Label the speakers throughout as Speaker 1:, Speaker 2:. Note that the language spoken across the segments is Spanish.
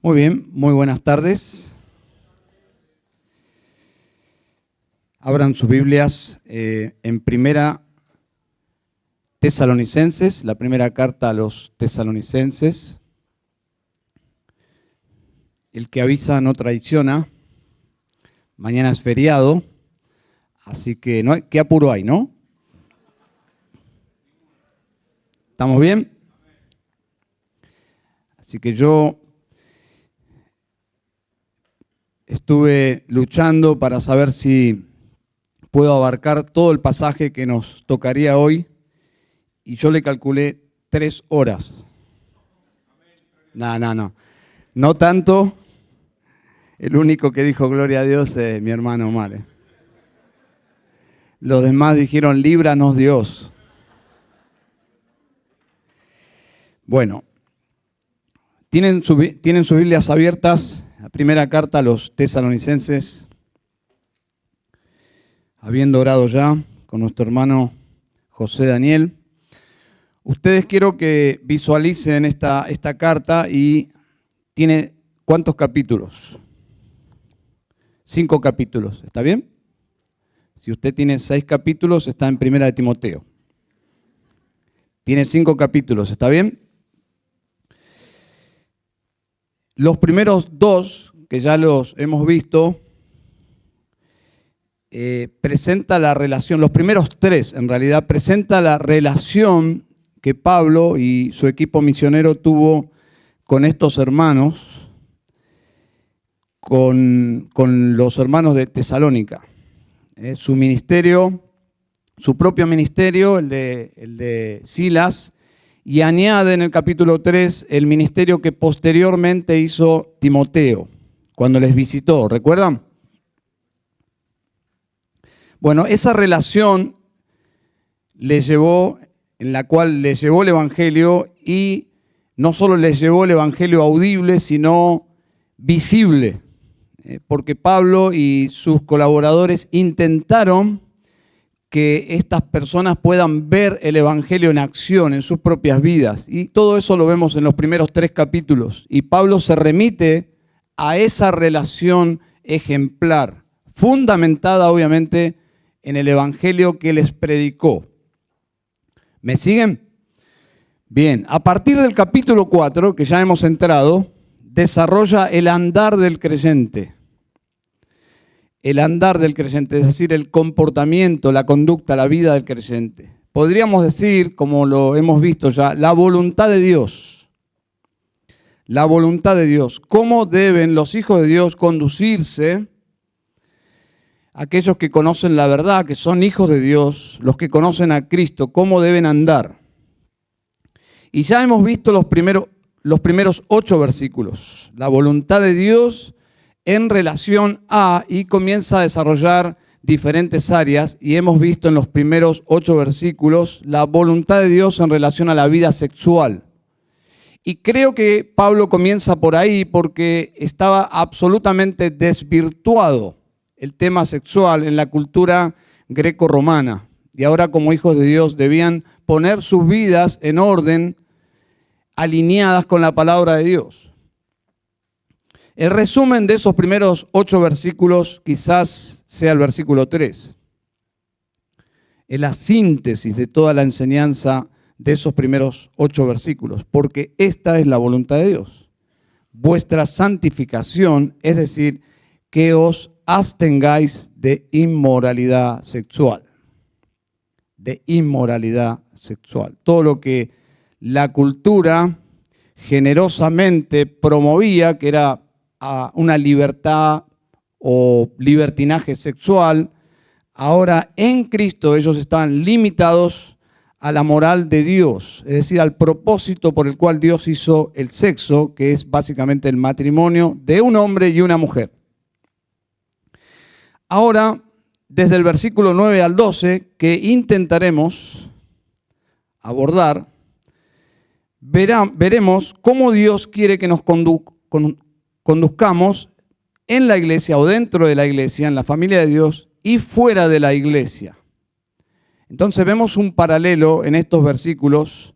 Speaker 1: Muy bien, muy buenas tardes. Abran sus Biblias en Primera Tesalonicenses, la primera carta a los tesalonicenses. El que avisa no traiciona. Mañana es feriado, así que no hay, ¿qué apuro hay, no? ¿Estamos bien? Así que yo estuve luchando para saber si puedo abarcar todo el pasaje que nos tocaría hoy, y yo le calculé 3 horas. No tanto. El único que dijo gloria a Dios es mi hermano Omar. Los demás dijeron líbranos Dios. Bueno, tienen sus Biblias abiertas, la primera carta a los tesalonicenses, habiendo orado ya con nuestro hermano José Daniel. Ustedes quiero que visualicen esta carta y tiene ¿cuántos capítulos? 5 capítulos, ¿está bien? Si usted tiene 6 capítulos, está en Primera de Timoteo. Tiene 5 capítulos, ¿está bien? Los primeros 2, que ya los hemos visto, presenta la relación, los primeros 3 en realidad, presenta la relación que Pablo y su equipo misionero tuvo con estos hermanos, con los hermanos de Tesalónica. Su ministerio, su propio ministerio, el de Silas, y añade en el capítulo 3 el ministerio que posteriormente hizo Timoteo, cuando les visitó, ¿recuerdan? Bueno, esa relación en la cual les llevó el Evangelio, y no solo les llevó el Evangelio audible, sino visible, porque Pablo y sus colaboradores intentaron que estas personas puedan ver el Evangelio en acción en sus propias vidas. Y todo eso lo vemos en los primeros 3 capítulos. Y Pablo se remite a esa relación ejemplar, fundamentada obviamente en el Evangelio que les predicó. ¿Me siguen? Bien, a partir del capítulo 4, que ya hemos entrado, desarrolla el andar del creyente. El andar del creyente, es decir, el comportamiento, la conducta, la vida del creyente. Podríamos decir, como lo hemos visto ya, la voluntad de Dios. La voluntad de Dios. ¿Cómo deben los hijos de Dios conducirse? Aquellos que conocen la verdad, que son hijos de Dios, los que conocen a Cristo, ¿cómo deben andar? Y ya hemos visto los primeros 8 versículos. La voluntad de Dios en relación a, y comienza a desarrollar diferentes áreas, y hemos visto en los primeros 8 versículos la voluntad de Dios en relación a la vida sexual. Y creo que Pablo comienza por ahí porque estaba absolutamente desvirtuado el tema sexual en la cultura greco-romana. Y ahora, como hijos de Dios, debían poner sus vidas en orden, alineadas con la palabra de Dios. El resumen de esos primeros 8 versículos quizás sea el versículo 3. Es la síntesis de toda la enseñanza de esos primeros 8 versículos, porque esta es la voluntad de Dios. Vuestra santificación, es decir, que os abstengáis de inmoralidad sexual. De inmoralidad sexual. Todo lo que la cultura generosamente promovía, que era una libertad o libertinaje sexual, ahora en Cristo ellos están limitados a la moral de Dios, es decir, al propósito por el cual Dios hizo el sexo, que es básicamente el matrimonio de un hombre y una mujer. Ahora, desde el versículo 9 al 12, que intentaremos abordar, veremos cómo Dios quiere que nos conduzcamos en la iglesia o dentro de la iglesia, en la familia de Dios y fuera de la iglesia. Entonces vemos un paralelo en estos versículos,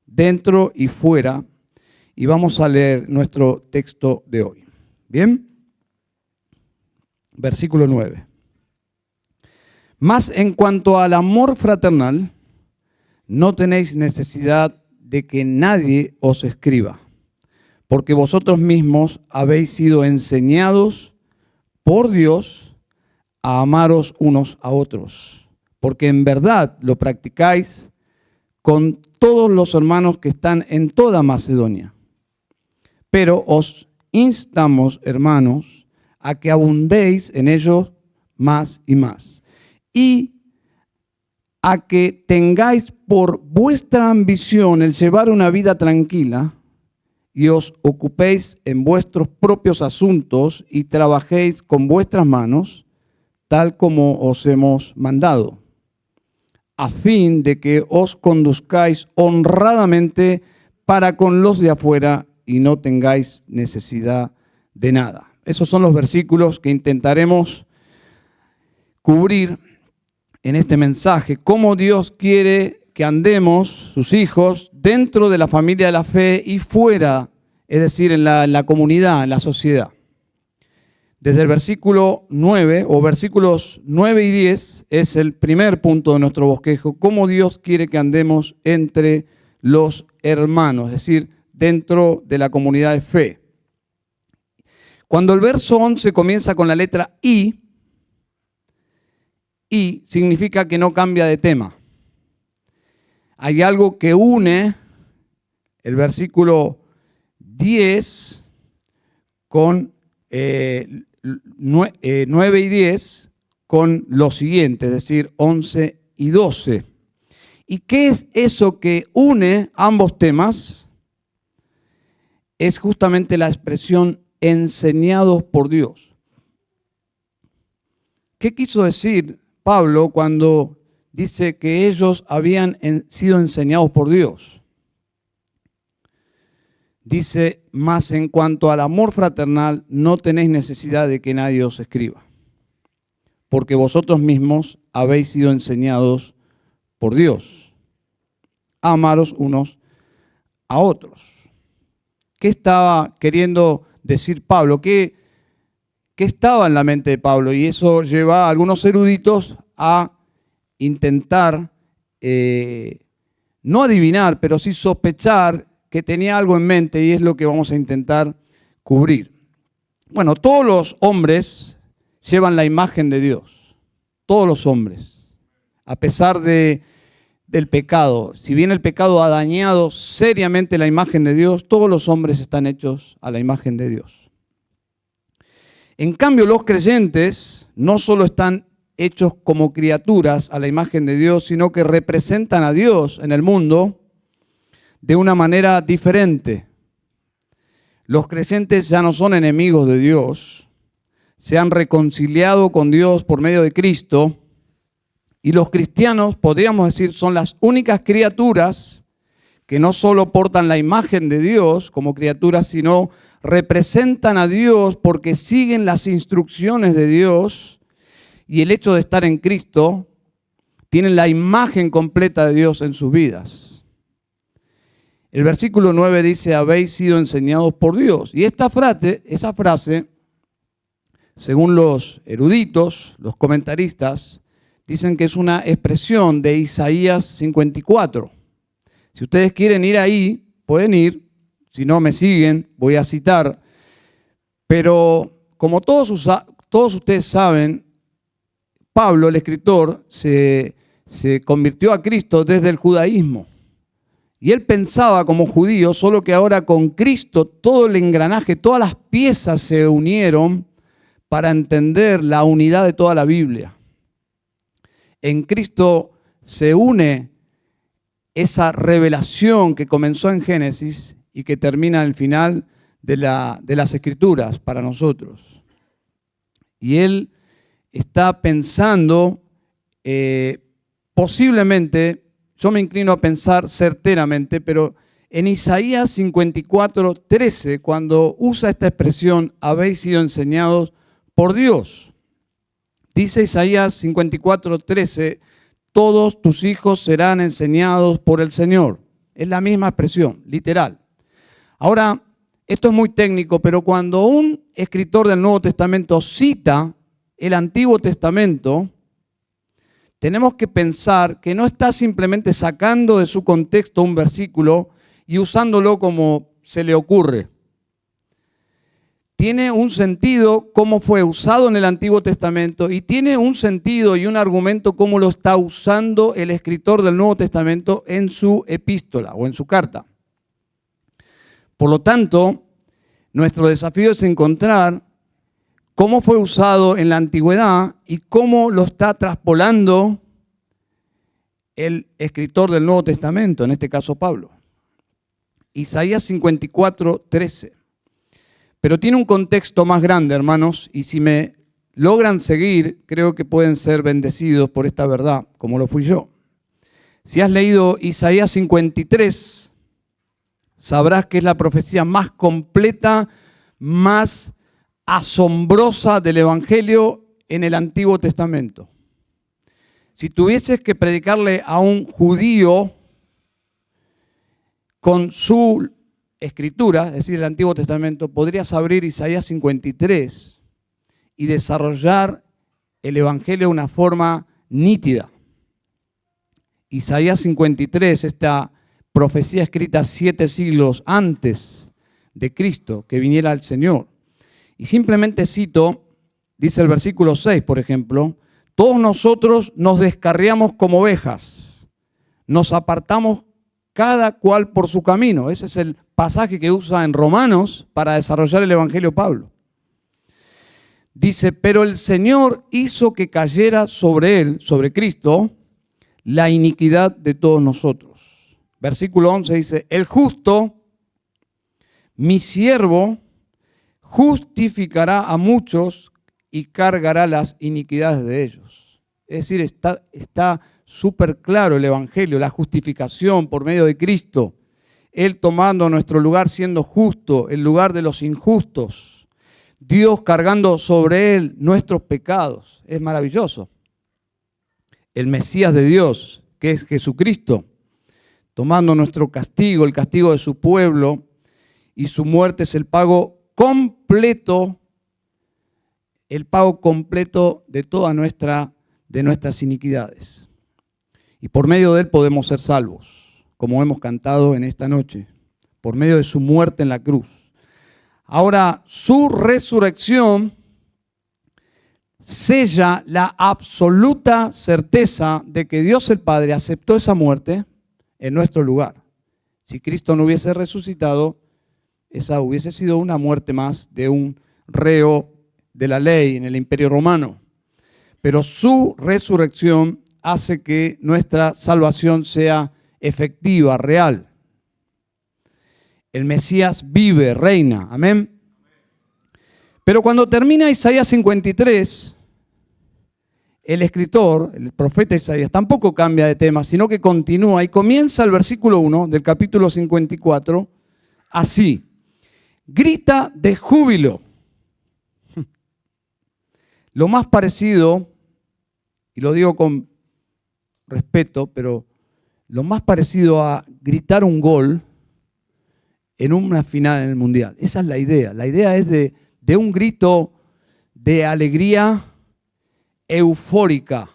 Speaker 1: dentro y fuera, y vamos a leer nuestro texto de hoy. ¿Bien? Versículo 9. Mas en cuanto al amor fraternal, no tenéis necesidad de que nadie os escriba, porque vosotros mismos habéis sido enseñados por Dios a amaros unos a otros, porque en verdad lo practicáis con todos los hermanos que están en toda Macedonia. Pero os instamos, hermanos, a que abundéis en ellos más y más, y a que tengáis por vuestra ambición el llevar una vida tranquila y os ocupéis en vuestros propios asuntos y trabajéis con vuestras manos, tal como os hemos mandado, a fin de que os conduzcáis honradamente para con los de afuera y no tengáis necesidad de nada. Esos son los versículos que intentaremos cubrir en este mensaje, cómo Dios quiere que andemos, sus hijos, dentro de la familia de la fe y fuera, es decir, en la comunidad, en la sociedad. Desde el versículo 9 o versículos 9 y 10 es el primer punto de nuestro bosquejo, cómo Dios quiere que andemos entre los hermanos, es decir, dentro de la comunidad de fe. Cuando el verso 11 comienza con la letra I significa que no cambia de tema. Hay algo que une el versículo 10 con 9 y 10 con lo siguiente, es decir, 11 y 12. ¿Y qué es eso que une ambos temas? Es justamente la expresión enseñados por Dios. ¿Qué quiso decir Pablo cuando dice que ellos habían sido enseñados por Dios? Dice, mas en cuanto al amor fraternal, no tenéis necesidad de que nadie os escriba, porque vosotros mismos habéis sido enseñados por Dios a amaros unos a otros. ¿Qué estaba queriendo decir Pablo? ¿Qué estaba en la mente de Pablo? Y eso lleva a algunos eruditos a intentar, no adivinar, pero sí sospechar que tenía algo en mente, y es lo que vamos a intentar cubrir. Bueno, todos los hombres llevan la imagen de Dios, todos los hombres, a pesar del pecado. Si bien el pecado ha dañado seriamente la imagen de Dios, todos los hombres están hechos a la imagen de Dios. En cambio, los creyentes no solo están hechos como criaturas a la imagen de Dios, sino que representan a Dios en el mundo de una manera diferente. Los creyentes ya no son enemigos de Dios, se han reconciliado con Dios por medio de Cristo, y los cristianos, podríamos decir, son las únicas criaturas que no solo portan la imagen de Dios como criaturas, sino representan a Dios porque siguen las instrucciones de Dios, y el hecho de estar en Cristo tienen la imagen completa de Dios en sus vidas. El versículo 9 dice, habéis sido enseñados por Dios. Y esa frase, según los eruditos, los comentaristas, dicen que es una expresión de Isaías 54. Si ustedes quieren ir ahí, pueden ir. Si no me siguen, voy a citar. Pero como todos ustedes saben, Pablo, el escritor, se convirtió a Cristo desde el judaísmo. Y él pensaba como judío, solo que ahora con Cristo todo el engranaje, todas las piezas se unieron para entender la unidad de toda la Biblia. En Cristo se une esa revelación que comenzó en Génesis y que termina al final de las Escrituras para nosotros. Y él está pensando, posiblemente, yo me inclino a pensar certeramente, pero en Isaías 54, 13, cuando usa esta expresión, habéis sido enseñados por Dios. Dice Isaías 54, 13, todos tus hijos serán enseñados por el Señor. Es la misma expresión, literal. Ahora, esto es muy técnico, pero cuando un escritor del Nuevo Testamento cita el Antiguo Testamento, tenemos que pensar que no está simplemente sacando de su contexto un versículo y usándolo como se le ocurre. Tiene un sentido cómo fue usado en el Antiguo Testamento y tiene un sentido y un argumento cómo lo está usando el escritor del Nuevo Testamento en su epístola o en su carta. Por lo tanto, nuestro desafío es encontrar cómo fue usado en la antigüedad y cómo lo está traspolando el escritor del Nuevo Testamento, en este caso Pablo. Isaías 54:13. Pero tiene un contexto más grande, hermanos, y si me logran seguir, creo que pueden ser bendecidos por esta verdad, como lo fui yo. Si has leído Isaías 53, sabrás que es la profecía más completa, más asombrosa del Evangelio en el Antiguo Testamento. Si tuvieses que predicarle a un judío con su escritura, es decir, el Antiguo Testamento, podrías abrir Isaías 53 y desarrollar el Evangelio de una forma nítida. Isaías 53, esta profecía escrita 7 siglos antes de Cristo, que viniera el Señor. Y simplemente cito, dice el versículo 6, por ejemplo, todos nosotros nos descarriamos como ovejas, nos apartamos cada cual por su camino. Ese es el pasaje que usa en Romanos para desarrollar el Evangelio Pablo. Dice, pero el Señor hizo que cayera sobre él, sobre Cristo, la iniquidad de todos nosotros. Versículo 11 dice, el justo, mi siervo, justificará a muchos y cargará las iniquidades de ellos. Es decir, está súper claro el Evangelio, la justificación por medio de Cristo. Él tomando nuestro lugar siendo justo, el lugar de los injustos. Dios cargando sobre Él nuestros pecados. Es maravilloso. El Mesías de Dios, que es Jesucristo, tomando nuestro castigo, el castigo de su pueblo, y su muerte es el pago completo de todas nuestras iniquidades. Y por medio de Él podemos ser salvos, como hemos cantado en esta noche, por medio de su muerte en la cruz. Ahora, su resurrección sella la absoluta certeza de que Dios el Padre aceptó esa muerte en nuestro lugar. Si Cristo no hubiese resucitado, esa hubiese sido una muerte más de un reo de la ley en el Imperio Romano. Pero su resurrección hace que nuestra salvación sea efectiva, real. El Mesías vive, reina. Amén. Pero cuando termina Isaías 53, el escritor, el profeta Isaías, tampoco cambia de tema, sino que continúa y comienza el versículo 1 del capítulo 54 así. Grita de júbilo. Lo más parecido, y lo digo con respeto, pero lo más parecido a gritar un gol en una final en el Mundial. Esa es la idea. La idea es de un grito de alegría eufórica.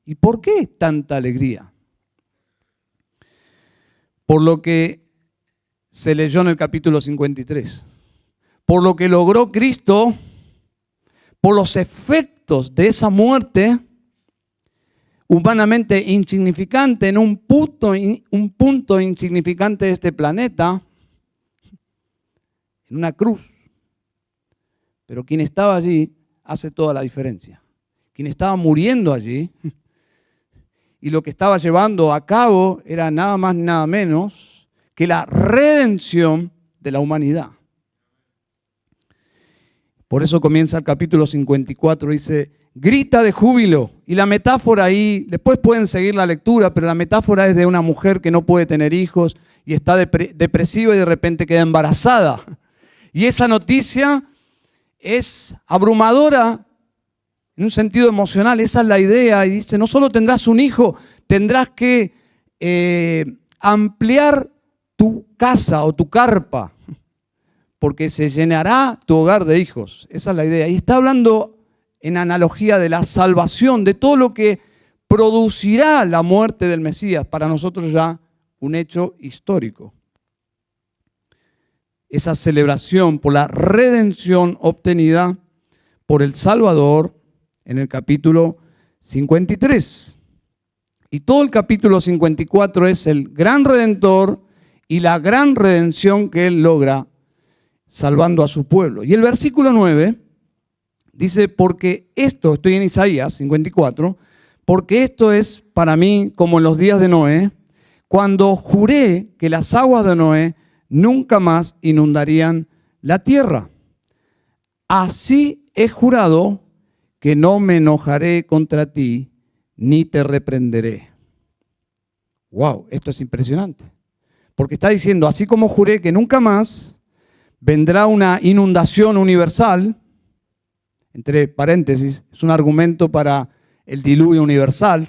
Speaker 1: ¿Y por qué tanta alegría? Por lo que se leyó en el capítulo 53. Por lo que logró Cristo, por los efectos de esa muerte humanamente insignificante en un punto insignificante de este planeta, en una cruz. Pero quien estaba allí hace toda la diferencia. Quien estaba muriendo allí y lo que estaba llevando a cabo era nada más ni nada menos que la redención de la humanidad. Por eso comienza el capítulo 54, dice, grita de júbilo. Y la metáfora ahí, después pueden seguir la lectura, pero la metáfora es de una mujer que no puede tener hijos y está depresiva y de repente queda embarazada. Y esa noticia es abrumadora en un sentido emocional, esa es la idea. Y dice, no solo tendrás un hijo, tendrás que ampliar tu casa o tu carpa, porque se llenará tu hogar de hijos. Esa es la idea. Y está hablando en analogía de la salvación, de todo lo que producirá la muerte del Mesías, para nosotros ya un hecho histórico. Esa celebración por la redención obtenida por el Salvador en el capítulo 53. Y todo el capítulo 54 es el gran Redentor y la gran redención que Él logra salvando a su pueblo. Y el versículo 9 dice, porque esto, estoy en Isaías 54, porque esto es para mí como en los días de Noé, cuando juré que las aguas de Noé nunca más inundarían la tierra. Así he jurado que no me enojaré contra ti, ni te reprenderé. Wow, esto es impresionante. Porque está diciendo, así como juré que nunca más vendrá una inundación universal, entre paréntesis, es un argumento para el diluvio universal,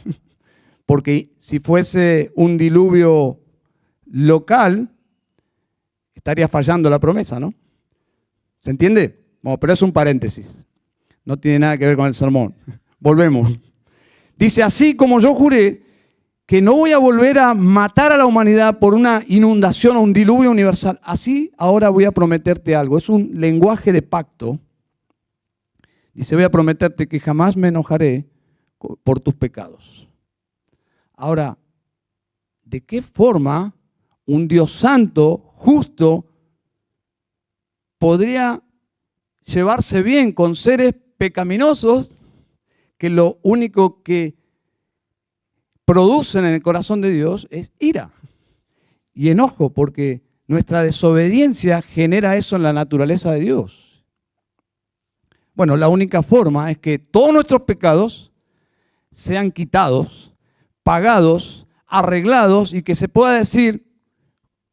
Speaker 1: porque si fuese un diluvio local, estaría fallando la promesa, ¿no? ¿Se entiende? Bueno, pero es un paréntesis. No tiene nada que ver con el sermón. Volvemos. Dice, así como yo juré que no voy a volver a matar a la humanidad por una inundación o un diluvio universal, así ahora voy a prometerte algo. Es un lenguaje de pacto. Dice, voy a prometerte que jamás me enojaré por tus pecados. Ahora, ¿de qué forma un Dios santo, justo, podría llevarse bien con seres pecaminosos que lo único que producen en el corazón de Dios es ira y enojo, porque nuestra desobediencia genera eso en la naturaleza de Dios? Bueno, la única forma es que todos nuestros pecados sean quitados, pagados, arreglados y que se pueda decir,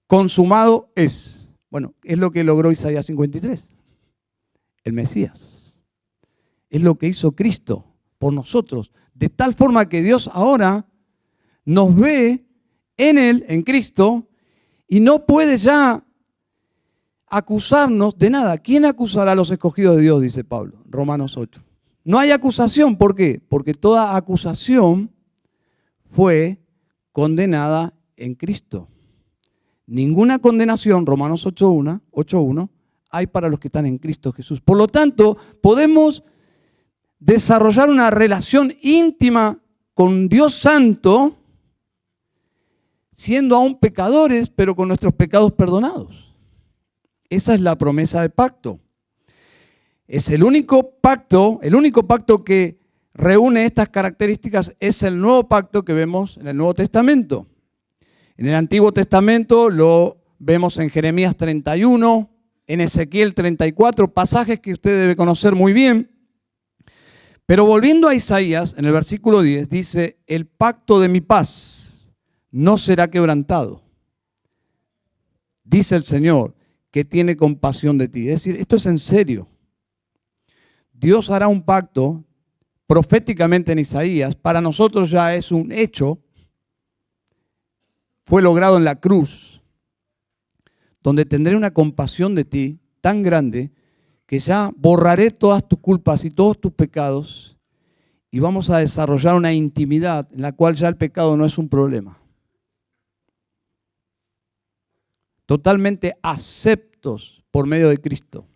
Speaker 1: consumado es. Bueno, es lo que logró Isaías 53, el Mesías. Es lo que hizo Cristo por nosotros, de tal forma que Dios ahora nos ve en Él, en Cristo, y no puede ya acusarnos de nada. ¿Quién acusará a los escogidos de Dios? Dice Pablo, Romanos 8. No hay acusación, ¿por qué? Porque toda acusación fue condenada en Cristo. Ninguna condenación, Romanos 8:1, hay para los que están en Cristo Jesús. Por lo tanto, podemos desarrollar una relación íntima con Dios Santo, siendo aún pecadores, pero con nuestros pecados perdonados. Esa es la promesa del pacto. Es el único pacto que reúne estas características, es el nuevo pacto que vemos en el Nuevo Testamento. En el Antiguo Testamento lo vemos en Jeremías 31, en Ezequiel 34, pasajes que usted debe conocer muy bien. Pero volviendo a Isaías, en el versículo 10, dice, el pacto de mi paz no será quebrantado. Dice el Señor, que tiene compasión de ti. Es decir, esto es en serio. Dios hará un pacto proféticamente en Isaías. Para nosotros ya es un hecho. Fue logrado en la cruz, donde tendré una compasión de ti tan grande que ya borraré todas tus culpas y todos tus pecados y vamos a desarrollar una intimidad en la cual ya el pecado no es un problema. Totalmente aceptos por medio de Cristo.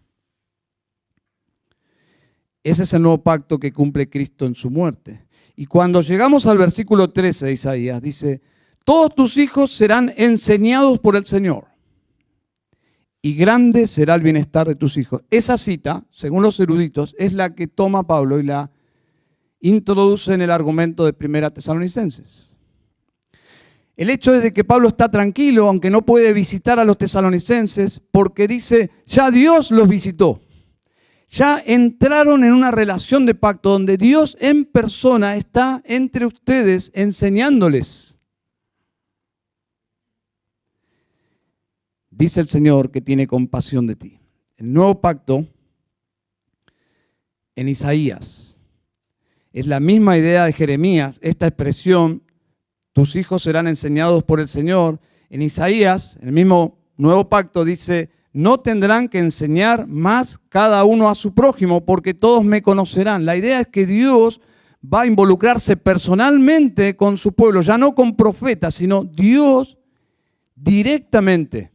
Speaker 1: Ese es el nuevo pacto que cumple Cristo en su muerte. Y cuando llegamos al versículo 13 de Isaías, dice, todos tus hijos serán enseñados por el Señor, y grande será el bienestar de tus hijos. Esa cita, según los eruditos, es la que toma Pablo y la introduce en el argumento de 1 Tesalonicenses. El hecho es de que Pablo está tranquilo, aunque no puede visitar a los tesalonicenses, porque dice, ya Dios los visitó. Ya entraron en una relación de pacto donde Dios en persona está entre ustedes enseñándoles. Dice el Señor que tiene compasión de ti. El nuevo pacto en Isaías es la misma idea de Jeremías, esta expresión, tus hijos serán enseñados por el Señor, En Isaías, en el mismo Nuevo Pacto, dice: no tendrán que enseñar más cada uno a su prójimo, porque todos me conocerán. La idea es que Dios va a involucrarse personalmente con su pueblo, ya no con profetas, sino Dios directamente.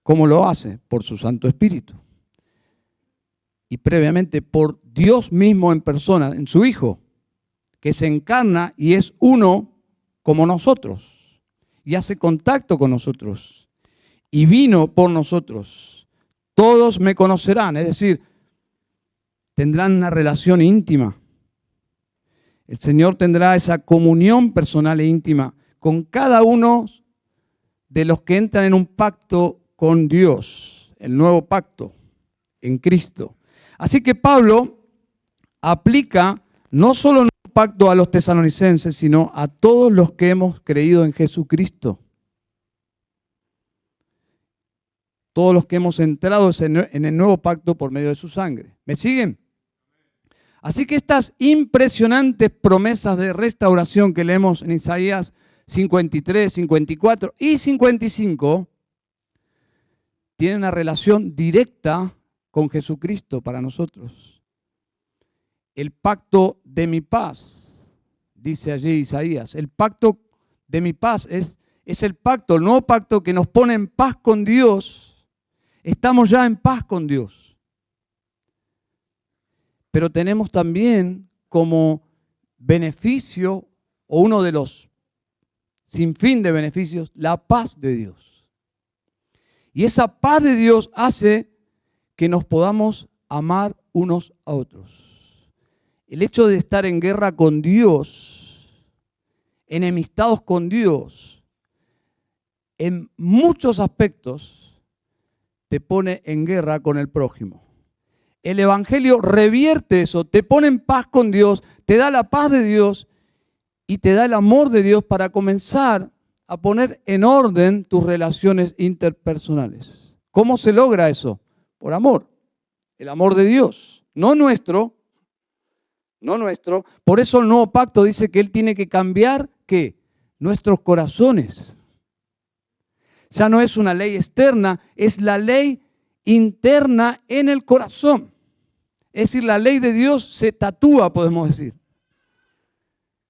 Speaker 1: ¿Cómo lo hace? Por su Santo Espíritu. Y previamente por Dios mismo en persona, en su Hijo, que se encarna y es uno como nosotros, y hace contacto con nosotros, y vino por nosotros. Todos me conocerán, es decir, tendrán una relación íntima. El Señor tendrá esa comunión personal e íntima con cada uno de los que entran en un pacto con Dios, el nuevo pacto en Cristo. Así que Pablo aplica no solo un pacto a los tesalonicenses, sino a todos los que hemos creído en Jesucristo. Todos los que hemos entrado en el nuevo pacto por medio de su sangre. ¿Me siguen? Así que estas impresionantes promesas de restauración que leemos en Isaías 53, 54 y 55 tienen una relación directa con Jesucristo para nosotros. El pacto de mi paz, dice allí Isaías, el pacto de mi paz es el pacto, el nuevo pacto que nos pone en paz con Dios. Estamos ya en paz con Dios. Pero tenemos también como beneficio, o uno de los sinfín de beneficios, la paz de Dios. Y esa paz de Dios hace que nos podamos amar unos a otros. El hecho de estar en guerra con Dios, enemistados con Dios, en muchos aspectos te pone en guerra con el prójimo. El Evangelio revierte eso, te pone en paz con Dios, te da la paz de Dios y te da el amor de Dios para comenzar a poner en orden tus relaciones interpersonales. ¿Cómo se logra eso? Por amor, el amor de Dios, no nuestro. Por eso el nuevo pacto dice que Él tiene que cambiar, ¿qué? Nuestros corazones. Ya no es una ley externa, es la ley interna en el corazón. Es decir, la ley de Dios se tatúa, podemos decir.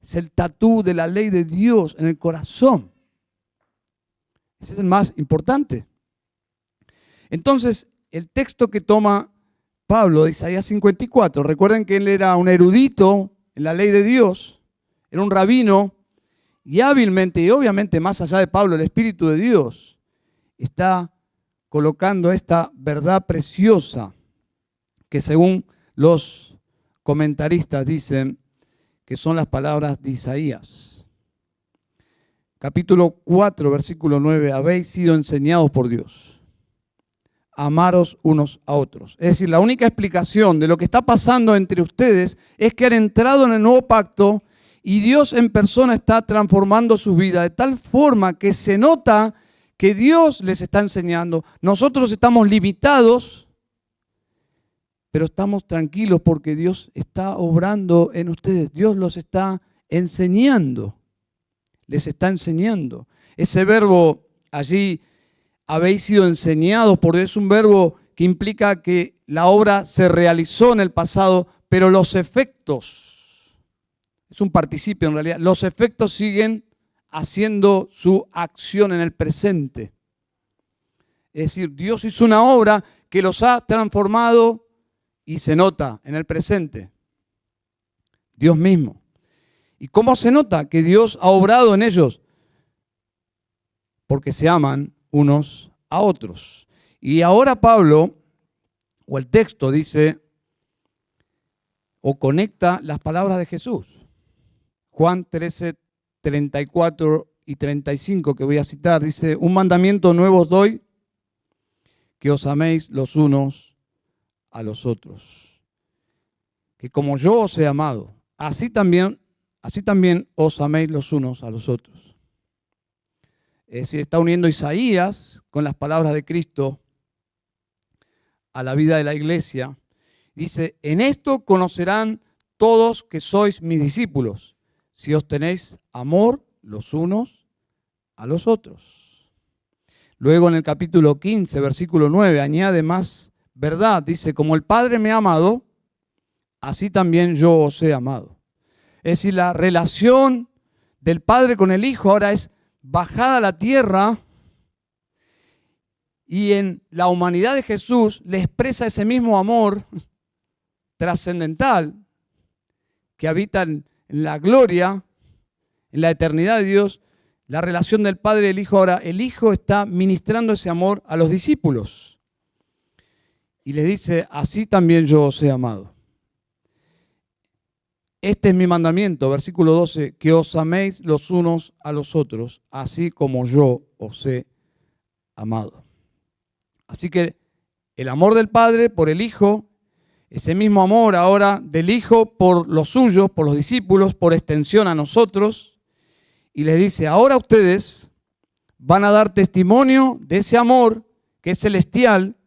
Speaker 1: Es el tatú de la ley de Dios en el corazón. Ese es el más importante. Entonces, el texto que toma Pablo de Isaías 54, recuerden que él era un erudito en la ley de Dios, era un rabino, y hábilmente, y obviamente más allá de Pablo, el Espíritu de Dios está colocando esta verdad preciosa que según los comentaristas dicen que son las palabras de Isaías. Capítulo 4, versículo 9, habéis sido enseñados por Dios. Amaros unos a otros. Es decir, la única explicación de lo que está pasando entre ustedes es que han entrado en el nuevo pacto y Dios en persona está transformando su vida de tal forma que se nota que Dios les está enseñando. Nosotros estamos limitados, pero estamos tranquilos porque Dios está obrando en ustedes. Dios los está enseñando. Les está enseñando. Ese verbo allí, habéis sido enseñados, porque es un verbo que implica que la obra se realizó en el pasado, pero los efectos, es un participio en realidad, los efectos siguen haciendo su acción en el presente. Es decir, Dios hizo una obra que los ha transformado y se nota en el presente. Dios mismo. ¿Y cómo se nota que Dios ha obrado en ellos? Porque se aman unos a otros. Y ahora Pablo, o el texto dice, o conecta las palabras de Jesús. Juan 13, 34 y 35, que voy a citar, dice: un mandamiento nuevo os doy, que os améis los unos a los otros. Que como yo os he amado, así también os améis los unos a los otros. Es decir, está uniendo Isaías con las palabras de Cristo a la vida de la iglesia. Dice: en esto conocerán todos que sois mis discípulos, si os tenéis amor los unos a los otros. Luego en el capítulo 15, versículo 9, añade más verdad. Dice, como el Padre me ha amado, así también yo os he amado. Es decir, la relación del Padre con el Hijo ahora es bajada a la tierra y en la humanidad de Jesús le expresa ese mismo amor trascendental que habita en la gloria, en la eternidad de Dios, la relación del Padre y el Hijo. Ahora, el Hijo está ministrando ese amor a los discípulos y les dice, así también yo os he amado. Este es mi mandamiento, versículo 12, que os améis los unos a los otros, así como yo os he amado. Así que el amor del Padre por el Hijo, ese mismo amor ahora del Hijo por los suyos, por los discípulos, por extensión a nosotros, y les dice, ahora ustedes van a dar testimonio de ese amor que es celestial,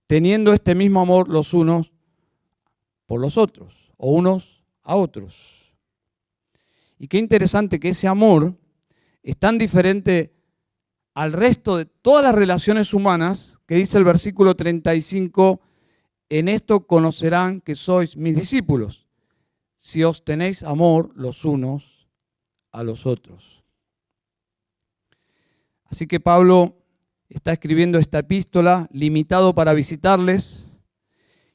Speaker 1: teniendo este mismo amor los unos por los otros, o unos a otros. Y qué interesante que ese amor es tan diferente al resto de todas las relaciones humanas, que dice el versículo 35, en esto conocerán que sois mis discípulos, si os tenéis amor los unos a los otros. Así que Pablo está escribiendo esta epístola limitado para visitarles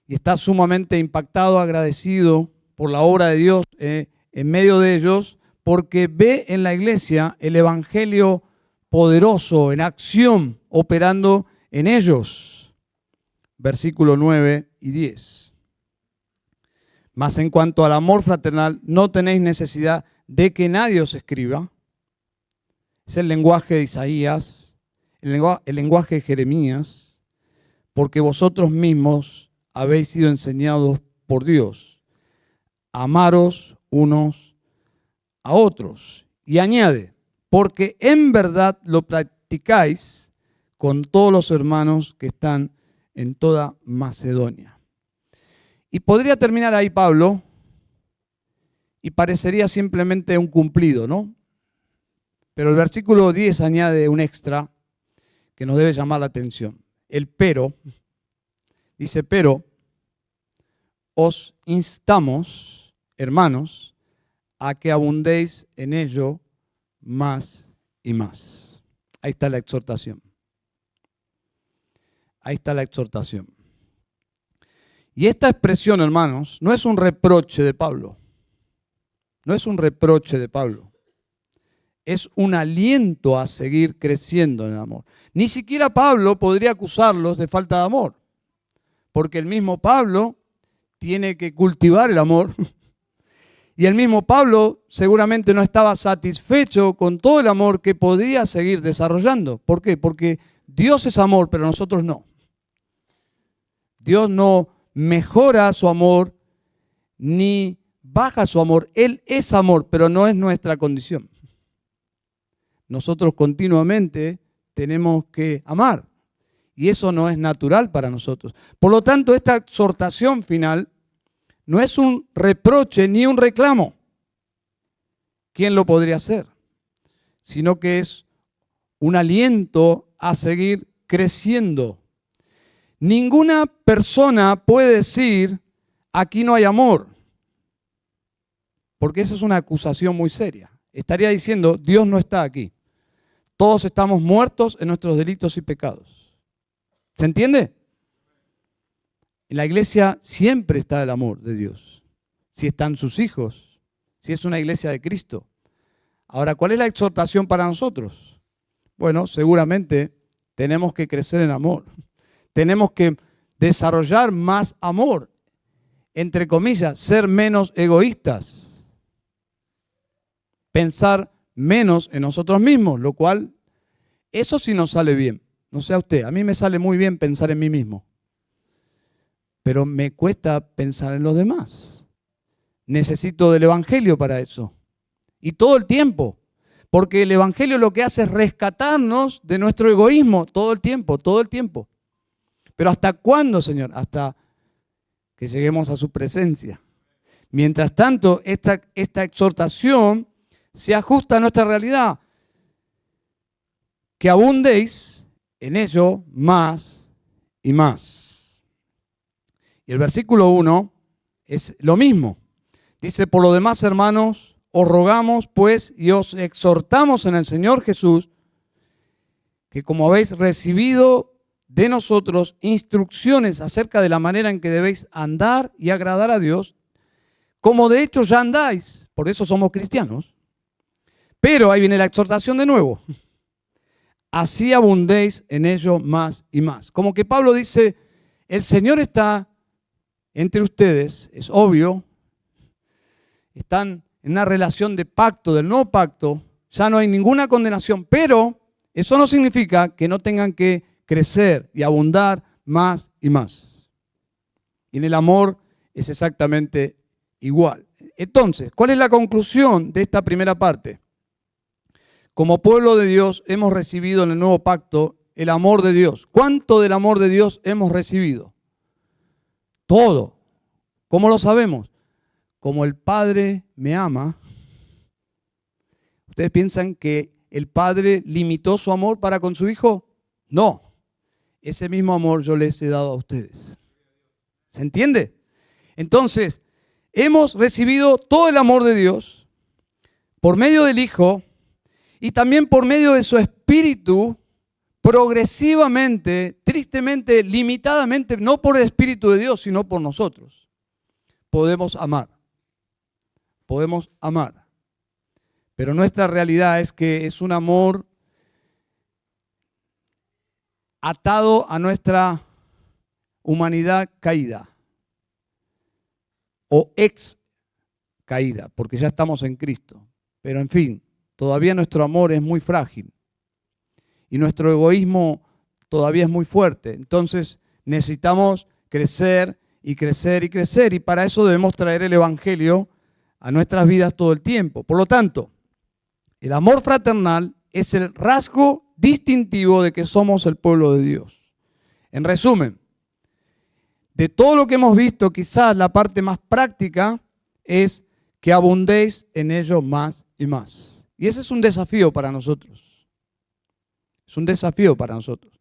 Speaker 1: y está sumamente impactado, agradecido por la obra de Dios en medio de ellos, porque ve en la iglesia el evangelio poderoso, en acción, operando en ellos. Versículo 9 y 10. Mas en cuanto al amor fraternal, no tenéis necesidad de que nadie os escriba. Es el lenguaje de Isaías, el lenguaje de Jeremías, porque vosotros mismos habéis sido enseñados por Dios. Amaros unos a otros. Y añade, porque en verdad lo practicáis con todos los hermanos que están en toda Macedonia. Y podría terminar ahí Pablo y parecería simplemente un cumplido, ¿no? Pero el versículo 10 añade un extra que nos debe llamar la atención. El pero, dice, pero os instamos, hermanos, a que abundéis en ello más y más. Ahí está la exhortación. Ahí está la exhortación. Y esta expresión, hermanos, no es un reproche de Pablo. No es un reproche de Pablo. Es un aliento a seguir creciendo en el amor. Ni siquiera Pablo podría acusarlos de falta de amor, porque el mismo Pablo tiene que cultivar el amor. Y el mismo Pablo seguramente no estaba satisfecho con todo el amor que podía seguir desarrollando. ¿Por qué? Porque Dios es amor, pero nosotros no. Dios no mejora su amor ni baja su amor. Él es amor, pero no es nuestra condición. Nosotros continuamente tenemos que amar y eso no es natural para nosotros. Por lo tanto, esta exhortación final no es un reproche ni un reclamo. ¿Quién lo podría hacer? Sino que es un aliento a seguir creciendo. Ninguna persona puede decir, aquí no hay amor, porque esa es una acusación muy seria. Estaría diciendo, Dios no está aquí. Todos estamos muertos en nuestros delitos y pecados. ¿Se entiende? En la iglesia siempre está el amor de Dios. Si están sus hijos, si es una iglesia de Cristo. Ahora, ¿cuál es la exhortación para nosotros? Bueno, seguramente tenemos que crecer en amor. Tenemos que desarrollar más amor. Entre comillas, ser menos egoístas. Pensar menos en nosotros mismos, lo cual, eso sí nos sale bien. No sé a usted, a mí me sale muy bien pensar en mí mismo. Pero me cuesta pensar en los demás. Necesito del Evangelio para eso. Y todo el tiempo. Porque el Evangelio lo que hace es rescatarnos de nuestro egoísmo todo el tiempo, todo el tiempo. Pero ¿hasta cuándo, Señor? Hasta que lleguemos a su presencia. Mientras tanto, esta exhortación se ajusta a nuestra realidad. Que abundéis en ello más y más. Y el versículo 1 es lo mismo. Dice, por lo demás, hermanos, os rogamos pues y os exhortamos en el Señor Jesús, que como habéis recibido de nosotros instrucciones acerca de la manera en que debéis andar y agradar a Dios, como de hecho ya andáis, por eso somos cristianos. Pero ahí viene la exhortación de nuevo. Así abundéis en ello más y más. Como que Pablo dice, el Señor está entre ustedes, es obvio, están en una relación de pacto, del nuevo pacto, ya no hay ninguna condenación, pero eso no significa que no tengan que crecer y abundar más y más. Y en el amor es exactamente igual. Entonces, ¿cuál es la conclusión de esta primera parte? Como pueblo de Dios hemos recibido en el nuevo pacto el amor de Dios. ¿Cuánto del amor de Dios hemos recibido? Todo. ¿Cómo lo sabemos? Como el Padre me ama. ¿Ustedes piensan que el Padre limitó su amor para con su Hijo? No. Ese mismo amor yo les he dado a ustedes. ¿Se entiende? Entonces, hemos recibido todo el amor de Dios por medio del Hijo y también por medio de su Espíritu, progresivamente, tristemente, limitadamente, no por el Espíritu de Dios, sino por nosotros. Podemos amar. Podemos amar. Pero nuestra realidad es que es un amor atado a nuestra humanidad caída o ex caída, porque ya estamos en Cristo. Pero en fin, todavía nuestro amor es muy frágil y nuestro egoísmo todavía es muy fuerte. Entonces necesitamos crecer y crecer y crecer, y para eso debemos traer el Evangelio a nuestras vidas todo el tiempo. Por lo tanto, el amor fraternal es el rasgo distintivo de que somos el pueblo de Dios. En resumen, de todo lo que hemos visto, quizás la parte más práctica es que abundéis en ello más y más. Y ese es un desafío para nosotros. Es un desafío para nosotros.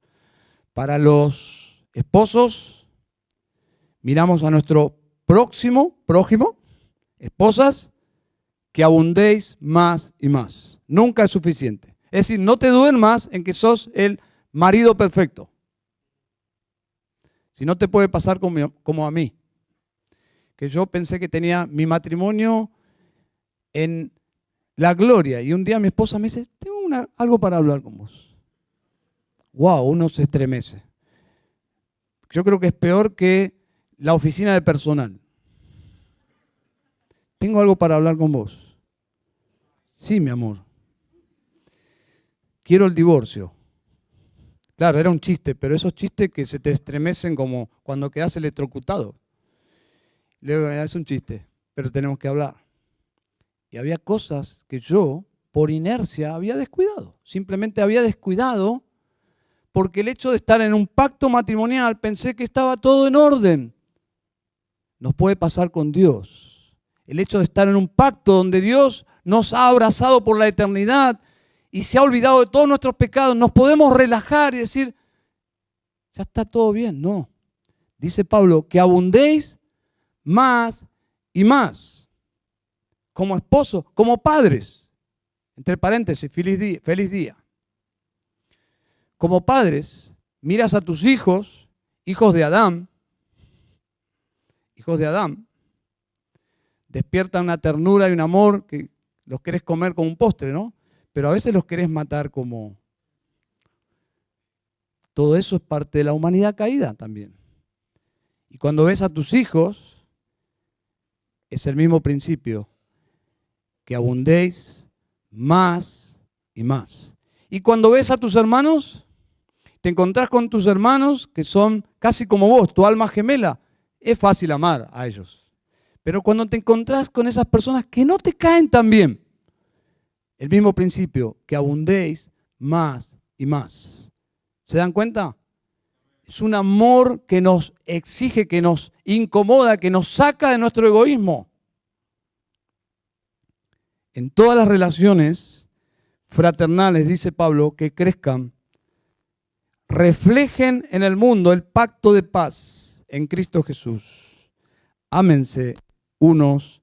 Speaker 1: Para los esposos, miramos a nuestro prójimo, esposas, que abundéis más y más. Nunca es suficiente. Es decir, no te duermas en que sos el marido perfecto. Si no te puede pasar como a mí, que yo pensé que tenía mi matrimonio en la gloria, y un día mi esposa me dice, tengo algo para hablar con vos. Wow, uno se estremece. Yo creo que es peor que la oficina de personal. Tengo algo para hablar con vos. Sí, mi amor. Quiero el divorcio. Claro, era un chiste, pero esos chistes que se te estremecen como cuando quedas electrocutado. Luego, es un chiste, pero tenemos que hablar. Y había cosas que yo, por inercia, había descuidado. Simplemente había descuidado porque el hecho de estar en un pacto matrimonial pensé que estaba todo en orden. Nos puede pasar con Dios. El hecho de estar en un pacto donde Dios nos ha abrazado por la eternidad y se ha olvidado de todos nuestros pecados, nos podemos relajar y decir, ya está todo bien. No. Dice Pablo, que abundéis más y más. Como esposos, como padres. Entre paréntesis, feliz día. Como padres, miras a tus hijos, hijos de Adán, despiertan una ternura y un amor que los querés comer como un postre, ¿no? Pero a veces los querés matar como... Todo eso es parte de la humanidad caída también. Y cuando ves a tus hijos, es el mismo principio, que abundéis más y más. Y cuando ves a tus hermanos, te encontrás con tus hermanos que son casi como vos, tu alma gemela, es fácil amar a ellos. Pero cuando te encontrás con esas personas que no te caen tan bien, el mismo principio, que abundéis más y más. ¿Se dan cuenta? Es un amor que nos exige, que nos incomoda, que nos saca de nuestro egoísmo. en todas las relaciones fraternales, dice Pablo, que crezcan, reflejen en el mundo el pacto de paz en Cristo Jesús. Ámense unos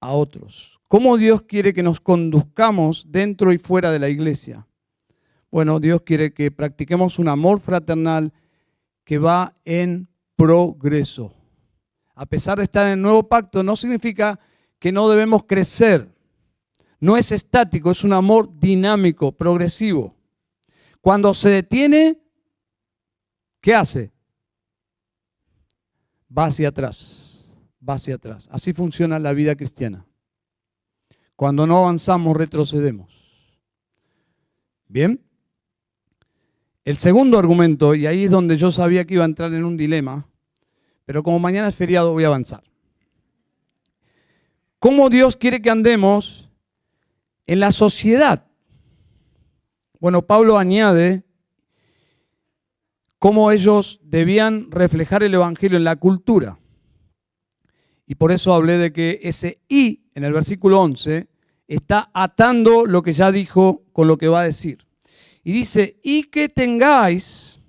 Speaker 1: a otros. ¿Cómo Dios quiere que nos conduzcamos dentro y fuera de la iglesia? Bueno, Dios quiere que practiquemos un amor fraternal que va en progreso. A pesar de estar en el nuevo pacto, no significa que no debemos crecer. No es estático, es un amor dinámico, progresivo. Cuando se detiene, ¿qué hace? Va hacia atrás, va hacia atrás. Así funciona la vida cristiana. Cuando no avanzamos, retrocedemos. Bien. El segundo argumento, y ahí es donde yo sabía que iba a entrar en un dilema, pero como mañana es feriado voy a avanzar. ¿Cómo Dios quiere que andemos en la sociedad? Bueno, Pablo añade cómo ellos debían reflejar el evangelio en la cultura. Y por eso hablé de que ese "y" en el versículo 11 está atando lo que ya dijo con lo que va a decir. Y dice, y que tengáis,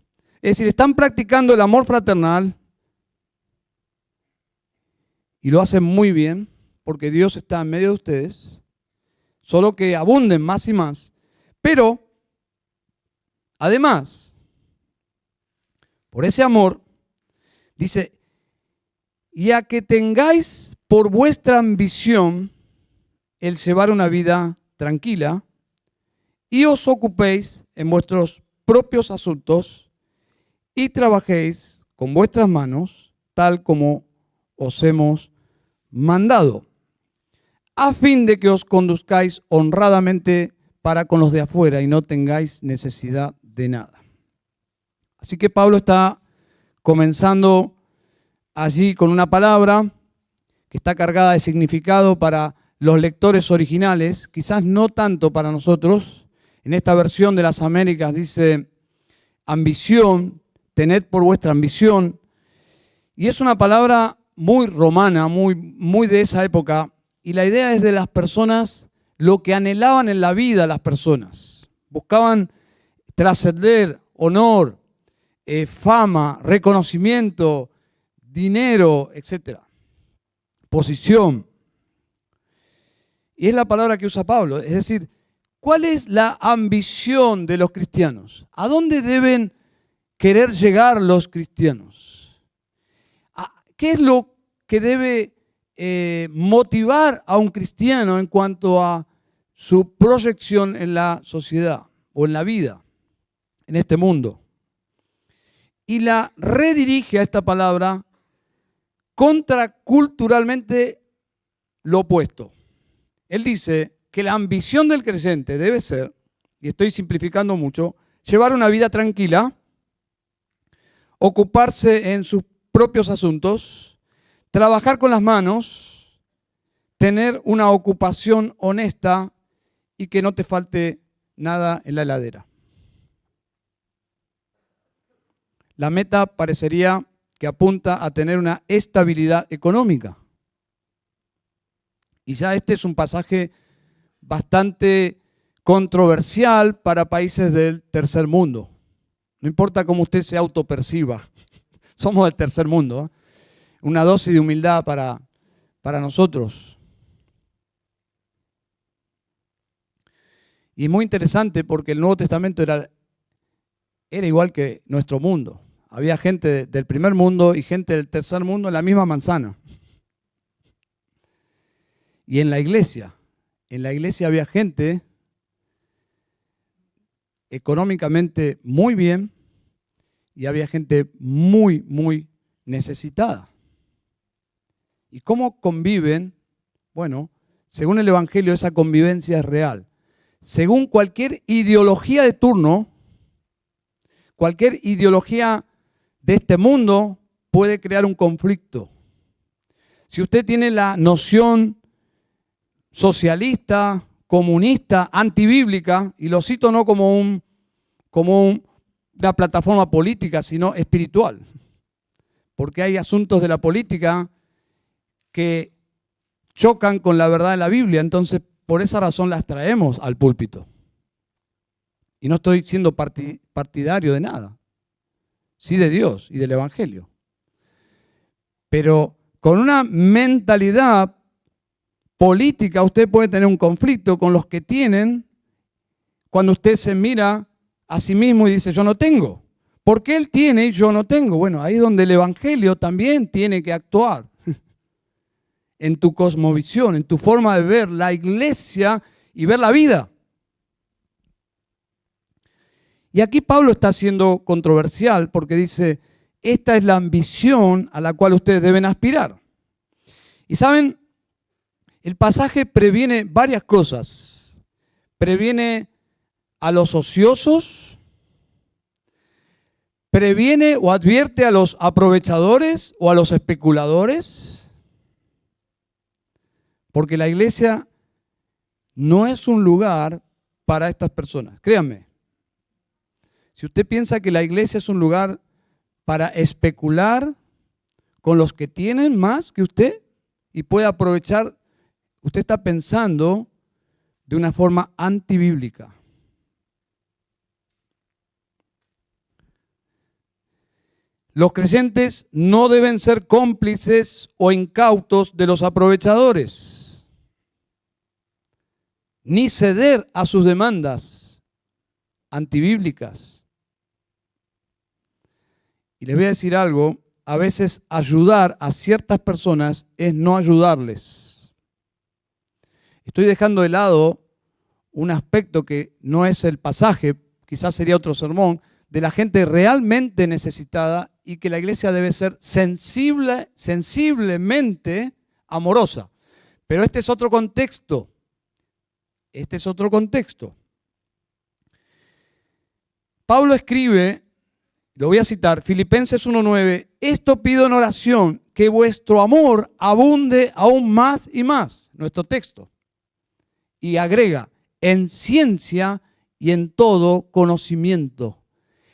Speaker 1: es decir, están practicando el amor fraternal y lo hacen muy bien porque Dios está en medio de ustedes, solo que abunden más y más. Pero, además, por ese amor, dice, y a que tengáis por vuestra ambición el llevar una vida tranquila y os ocupéis en vuestros propios asuntos y trabajéis con vuestras manos tal como os hemos mandado, a fin de que os conduzcáis honradamente para con los de afuera y no tengáis necesidad de nada. Así que Pablo está comenzando allí con una palabra que está cargada de significado para los lectores originales, quizás no tanto para nosotros. En esta versión de las Américas dice ambición, tened por vuestra ambición. Y es una palabra muy romana, muy de esa época. Y la idea es de las personas, lo que anhelaban en la vida las personas. Buscaban trascender, honor, fama, reconocimiento, dinero, etc. Posición. Y es la palabra que usa Pablo. Es decir, ¿cuál es la ambición de los cristianos? ¿A dónde deben querer llegar los cristianos? ¿Qué es lo que debe motivar a un cristiano en cuanto a su proyección en la sociedad o en la vida, en este mundo? Y la redirige a esta palabra contraculturalmente lo opuesto. Él dice que la ambición del creyente debe ser, y estoy simplificando mucho, llevar una vida tranquila, ocuparse en sus propios asuntos, trabajar con las manos, tener una ocupación honesta y que no te falte nada en la heladera. La meta parecería que apunta a tener una estabilidad económica. Y ya este es un pasaje bastante controversial para países del tercer mundo. No importa cómo usted se autoperciba, somos del tercer mundo, ¿eh? Una dosis de humildad para nosotros. Y es muy interesante porque el Nuevo Testamento era igual que nuestro mundo. Había gente del primer mundo y gente del tercer mundo en la misma manzana. Y en la iglesia había gente económicamente muy bien y había gente muy, muy necesitada. ¿Y cómo conviven? Bueno, según el Evangelio, esa convivencia es real. Según cualquier ideología de turno, cualquier ideología de este mundo puede crear un conflicto. Si usted tiene la noción socialista, comunista, antibíblica, y lo cito no como una plataforma política, sino espiritual, porque hay asuntos de la política que chocan con la verdad de la Biblia, entonces por esa razón las traemos al púlpito. Y no estoy siendo partidario de nada. Sí de Dios y del Evangelio. Pero con una mentalidad política usted puede tener un conflicto con los que tienen cuando usted se mira a sí mismo y dice, yo no tengo. ¿Por qué él tiene y yo no tengo? Bueno, ahí es donde el Evangelio también tiene que actuar. En tu cosmovisión, en tu forma de ver la iglesia y ver la vida. Y aquí Pablo está siendo controversial porque dice, esta es la ambición a la cual ustedes deben aspirar. Y saben, el pasaje previene varias cosas. Previene a los ociosos, previene o advierte a los aprovechadores o a los especuladores. Porque la iglesia no es un lugar para estas personas. Créanme, si usted piensa que la iglesia es un lugar para especular con los que tienen más que usted y puede aprovechar, usted está pensando de una forma antibíblica. Los creyentes no deben ser cómplices o incautos de los aprovechadores, ni ceder a sus demandas antibíblicas. Y les voy a decir algo, a veces ayudar a ciertas personas es no ayudarles. Estoy dejando de lado un aspecto que no es el pasaje, quizás sería otro sermón, de la gente realmente necesitada y que la iglesia debe ser sensiblemente amorosa. Pero este es otro contexto. Este es otro contexto. Pablo escribe, lo voy a citar, Filipenses 1:9, esto pido en oración, que vuestro amor abunde aún más y más, nuestro texto. Y agrega, en ciencia y en todo conocimiento.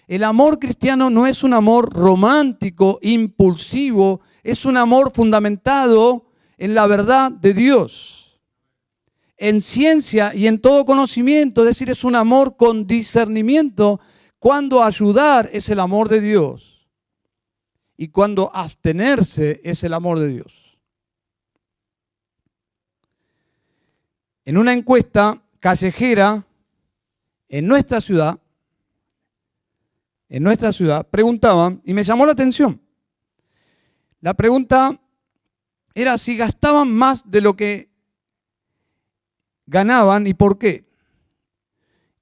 Speaker 1: El amor cristiano no es un amor romántico, impulsivo, es un amor fundamentado en la verdad de Dios. En ciencia y en todo conocimiento, es decir, es un amor con discernimiento, cuando ayudar es el amor de Dios y cuando abstenerse es el amor de Dios. En una encuesta callejera en nuestra ciudad, preguntaban, y me llamó la atención, la pregunta era si gastaban más de lo que ganaban y por qué.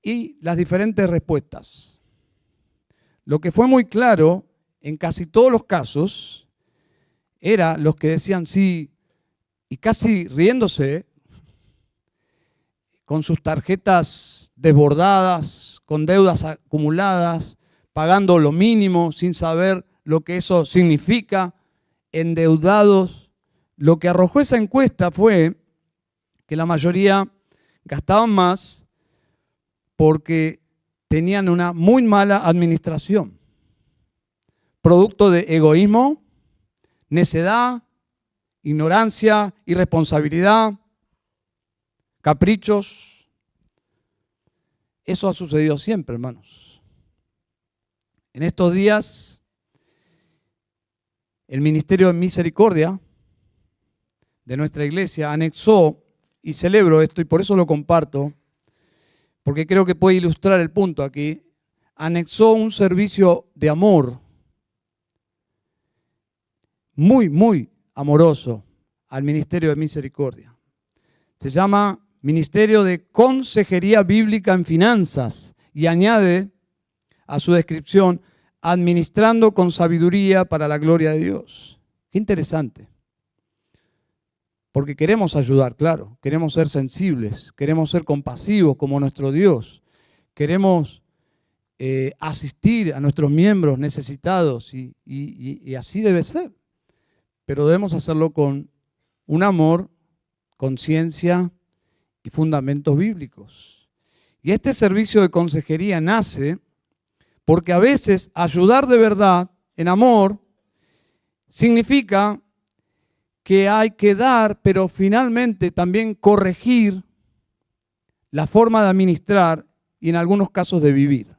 Speaker 1: Y las diferentes respuestas. Lo que fue muy claro en casi todos los casos era los que decían sí, y casi riéndose, con sus tarjetas desbordadas, con deudas acumuladas, pagando lo mínimo sin saber lo que eso significa, endeudados. Lo que arrojó esa encuesta fue que la mayoría gastaban más porque tenían una muy mala administración, producto de egoísmo, necedad, ignorancia, irresponsabilidad, caprichos. Eso ha sucedido siempre, hermanos. En estos días, el Ministerio de Misericordia de nuestra iglesia anexó, y celebro esto y por eso lo comparto, porque creo que puede ilustrar el punto aquí, anexó un servicio de amor muy, muy amoroso al Ministerio de Misericordia. Se llama Ministerio de Consejería Bíblica en Finanzas y añade a su descripción, administrando con sabiduría para la gloria de Dios. Qué interesante. Porque queremos ayudar, claro, queremos ser sensibles, queremos ser compasivos como nuestro Dios, queremos asistir a nuestros miembros necesitados y así debe ser. Pero debemos hacerlo con un amor, conciencia y fundamentos bíblicos. Y este servicio de consejería nace porque a veces ayudar de verdad, en amor, significa que hay que dar, pero finalmente también corregir la forma de administrar y en algunos casos de vivir.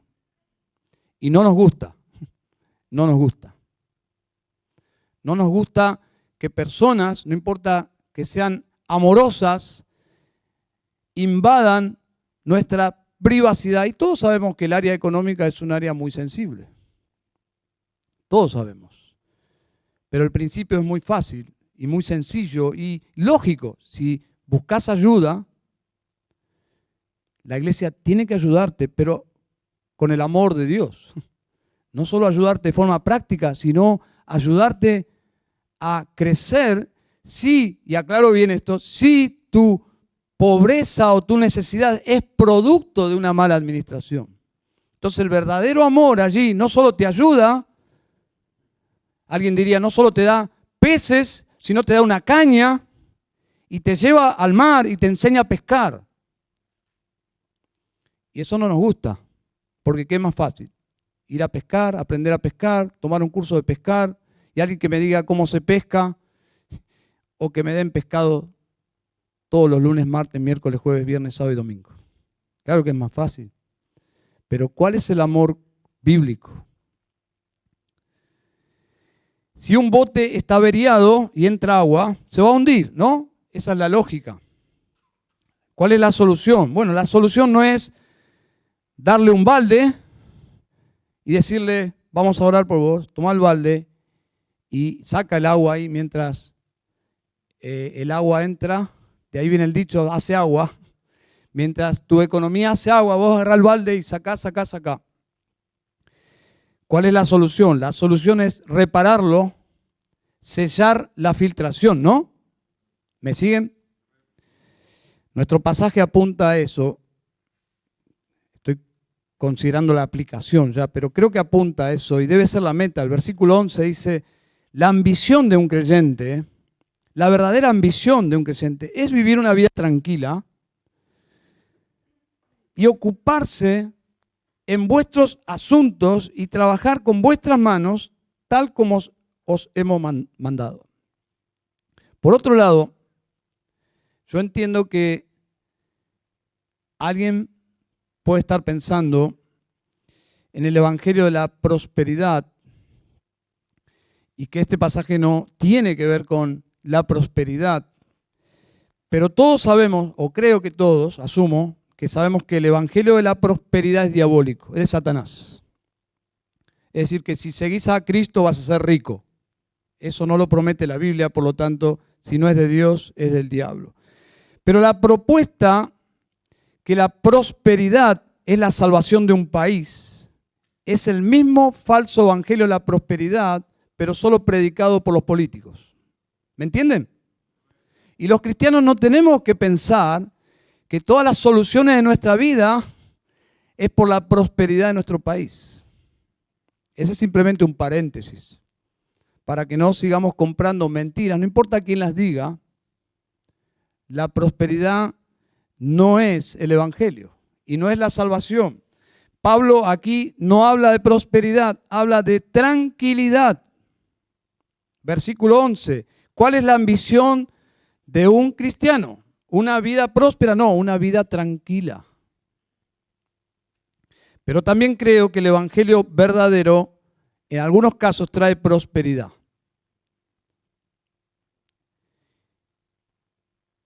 Speaker 1: Y no nos gusta, no nos gusta. No nos gusta que personas, no importa que sean amorosas, invadan nuestra privacidad. Y todos sabemos que el área económica es un área muy sensible. Todos sabemos. Pero el principio es muy fácil y muy sencillo y lógico. Si buscas ayuda, la iglesia tiene que ayudarte, pero con el amor de Dios. No solo ayudarte de forma práctica, sino ayudarte a crecer si, y aclaro bien esto, si tu pobreza o tu necesidad es producto de una mala administración. Entonces el verdadero amor allí no solo te ayuda, alguien diría, no solo te da peces, sino te da una caña y te lleva al mar y te enseña a pescar. Y eso no nos gusta, porque ¿qué es más fácil? Ir a pescar, aprender a pescar, tomar un curso de pescar y alguien que me diga cómo se pesca o que me den pescado todos los lunes, martes, miércoles, jueves, viernes, sábado y domingo. Claro que es más fácil. Pero ¿cuál es el amor bíblico? Si un bote está averiado y entra agua, se va a hundir, ¿no? Esa es la lógica. ¿Cuál es la solución? Bueno, la solución no es darle un balde y decirle, vamos a orar por vos, toma el balde y saca el agua ahí mientras el agua entra. De ahí viene el dicho, hace agua. Mientras tu economía hace agua, vos agarrás el balde y sacá. ¿Cuál es la solución? La solución es repararlo, sellar la filtración, ¿no? ¿Me siguen? Nuestro pasaje apunta a eso. Estoy considerando la aplicación ya, pero creo que apunta a eso y debe ser la meta. El versículo 11 dice, la ambición de un creyente, la verdadera ambición de un creyente es vivir una vida tranquila y ocuparse en vuestros asuntos y trabajar con vuestras manos tal como os hemos mandado. Por otro lado, yo entiendo que alguien puede estar pensando en el evangelio de la prosperidad y que este pasaje no tiene que ver con la prosperidad. Pero todos sabemos, o creo que todos, asumo, que sabemos que el evangelio de la prosperidad es diabólico, es de Satanás. Es decir, que si seguís a Cristo vas a ser rico. Eso no lo promete la Biblia, por lo tanto, si no es de Dios, es del diablo. Pero la propuesta que la prosperidad es la salvación de un país es el mismo falso evangelio de la prosperidad, pero solo predicado por los políticos. ¿Me entienden? Y los cristianos no tenemos que pensar que todas las soluciones de nuestra vida es por la prosperidad de nuestro país. Ese es simplemente un paréntesis, para que no sigamos comprando mentiras, no importa quién las diga, la prosperidad no es el evangelio y no es la salvación. Pablo aquí no habla de prosperidad, habla de tranquilidad. Versículo 11, ¿cuál es la ambición de un cristiano? ¿Una vida próspera? No, una vida tranquila. Pero también creo que el evangelio verdadero en algunos casos trae prosperidad.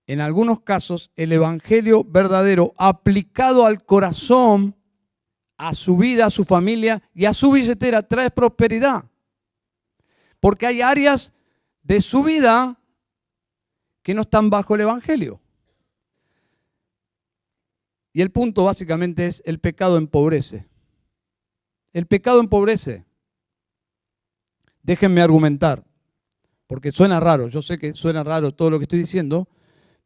Speaker 1: En algunos casos el evangelio verdadero aplicado al corazón, a su vida, a su familia y a su billetera trae prosperidad. Porque hay áreas de su vida que no están bajo el evangelio. Y el punto básicamente es el pecado empobrece. El pecado empobrece. Déjenme argumentar, porque suena raro. Yo sé que suena raro todo lo que estoy diciendo,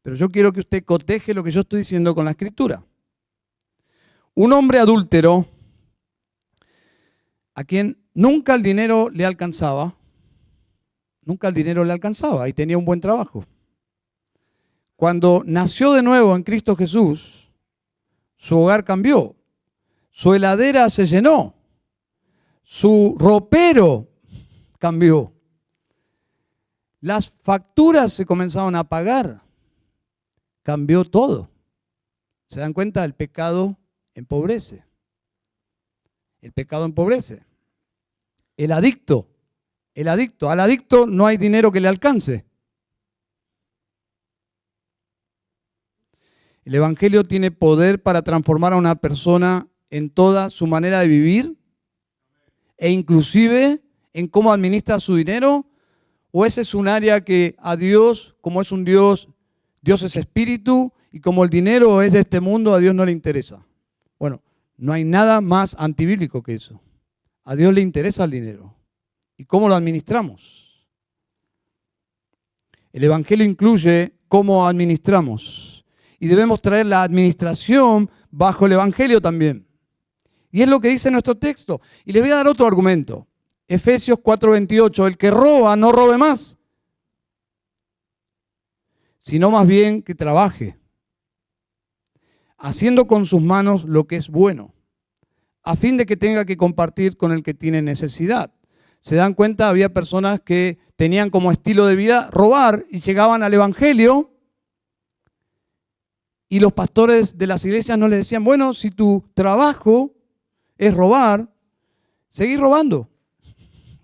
Speaker 1: pero yo quiero que usted coteje lo que yo estoy diciendo con la Escritura. Un hombre adúltero, a quien nunca el dinero le alcanzaba y tenía un buen trabajo. Cuando nació de nuevo en Cristo Jesús, su hogar cambió, su heladera se llenó, su ropero cambió, las facturas se comenzaron a pagar, cambió todo. ¿Se dan cuenta? El pecado empobrece. El pecado empobrece. El adicto, al adicto no hay dinero que le alcance. El Evangelio tiene poder para transformar a una persona en toda su manera de vivir e inclusive en cómo administra su dinero, o ese es un área que a Dios, como es un Dios, Dios es espíritu y como el dinero es de este mundo, a Dios no le interesa. Bueno, no hay nada más antibíblico que eso. A Dios le interesa el dinero. ¿Y cómo lo administramos? El Evangelio incluye cómo administramos. Y debemos traer la administración bajo el Evangelio también. Y es lo que dice nuestro texto. Y les voy a dar otro argumento. Efesios 4:28. El que roba, no robe más, sino más bien que trabaje, haciendo con sus manos lo que es bueno, a fin de que tenga que compartir con el que tiene necesidad. ¿Se dan cuenta? Había personas que tenían como estilo de vida robar y llegaban al Evangelio y los pastores de las iglesias no les decían, bueno, si tu trabajo es robar, seguí robando.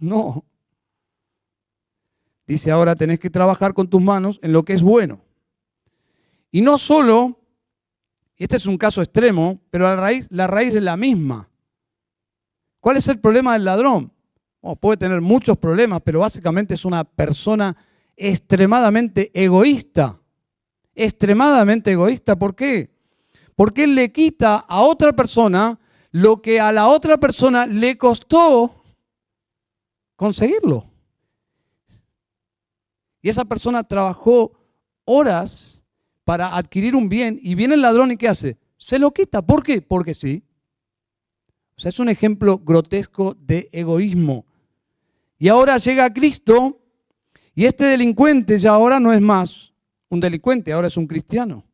Speaker 1: No. Dice, ahora tenés que trabajar con tus manos en lo que es bueno. Y no solo, este es un caso extremo, pero la raíz es la misma. ¿Cuál es el problema del ladrón? Bueno, puede tener muchos problemas, pero básicamente es una persona extremadamente egoísta. Extremadamente egoísta. ¿Por qué? Porque él le quita a otra persona lo que a la otra persona le costó conseguirlo. Y esa persona trabajó horas para adquirir un bien y viene el ladrón y ¿qué hace? Se lo quita. ¿Por qué? Porque sí. O sea, es un ejemplo grotesco de egoísmo. Y ahora llega Cristo y este delincuente ya ahora no es más un delincuente, ahora es un cristiano.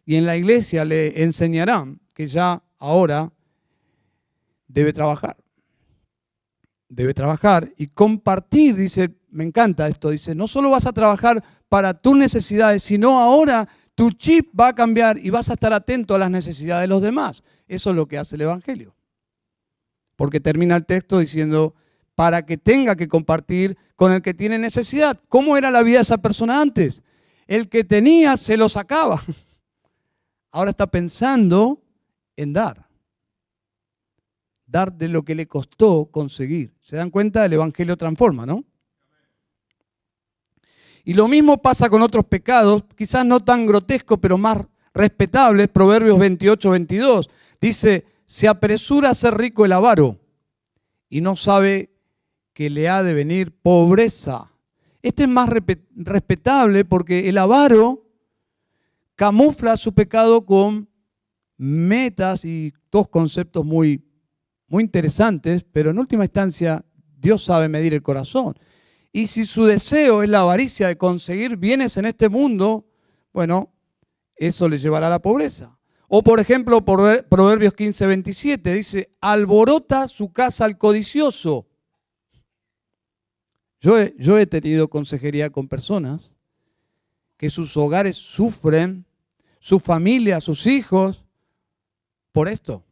Speaker 1: Y en la iglesia le enseñarán que ya ahora debe trabajar. Debe trabajar y compartir, dice, me encanta esto, dice, no solo vas a trabajar para tus necesidades, sino ahora tu chip va a cambiar y vas a estar atento a las necesidades de los demás. Eso es lo que hace el Evangelio. Porque termina el texto diciendo, para que tenga que compartir con el que tiene necesidad. ¿Cómo era la vida de esa persona antes? El que tenía se lo sacaba. Ahora está pensando en dar. Dar de lo que le costó conseguir. ¿Se dan cuenta? El Evangelio transforma, ¿no? Y lo mismo pasa con otros pecados, quizás no tan grotescos, pero más respetables. Proverbios 28:22 dice, se apresura a ser rico el avaro y no sabe que le ha de venir pobreza. Este es más respetable porque el avaro camufla su pecado con metas y dos conceptos muy interesantes, pero en última instancia Dios sabe medir el corazón. Y si su deseo es la avaricia de conseguir bienes en este mundo, bueno, eso le llevará a la pobreza. O por ejemplo, Proverbios 15:27 dice, alborota su casa al codicioso. Yo he tenido consejería con personas que sus hogares sufren, su familia, sus hijos, por esto.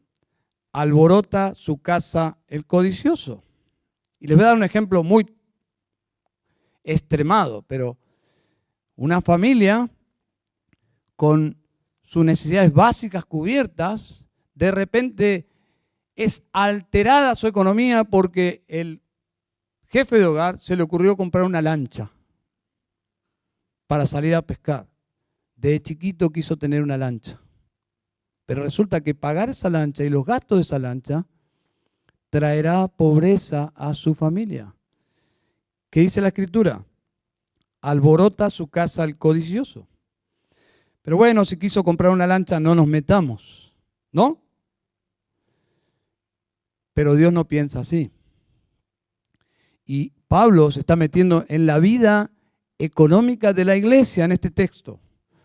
Speaker 1: Alborota su casa el codicioso. Y les voy a dar un ejemplo muy extremado, pero una familia con sus necesidades básicas cubiertas, de repente es alterada su economía porque el jefe de hogar se le ocurrió comprar una lancha para salir a pescar. De chiquito quiso tener una lancha. Pero resulta que pagar esa lancha y los gastos de esa lancha traerá pobreza a su familia. ¿Qué dice la Escritura? Alborota su casa al codicioso. Pero bueno, si quiso comprar una lancha, no nos metamos, ¿no? Pero Dios no piensa así. Y Pablo se está metiendo en la vida económica de la iglesia en este texto.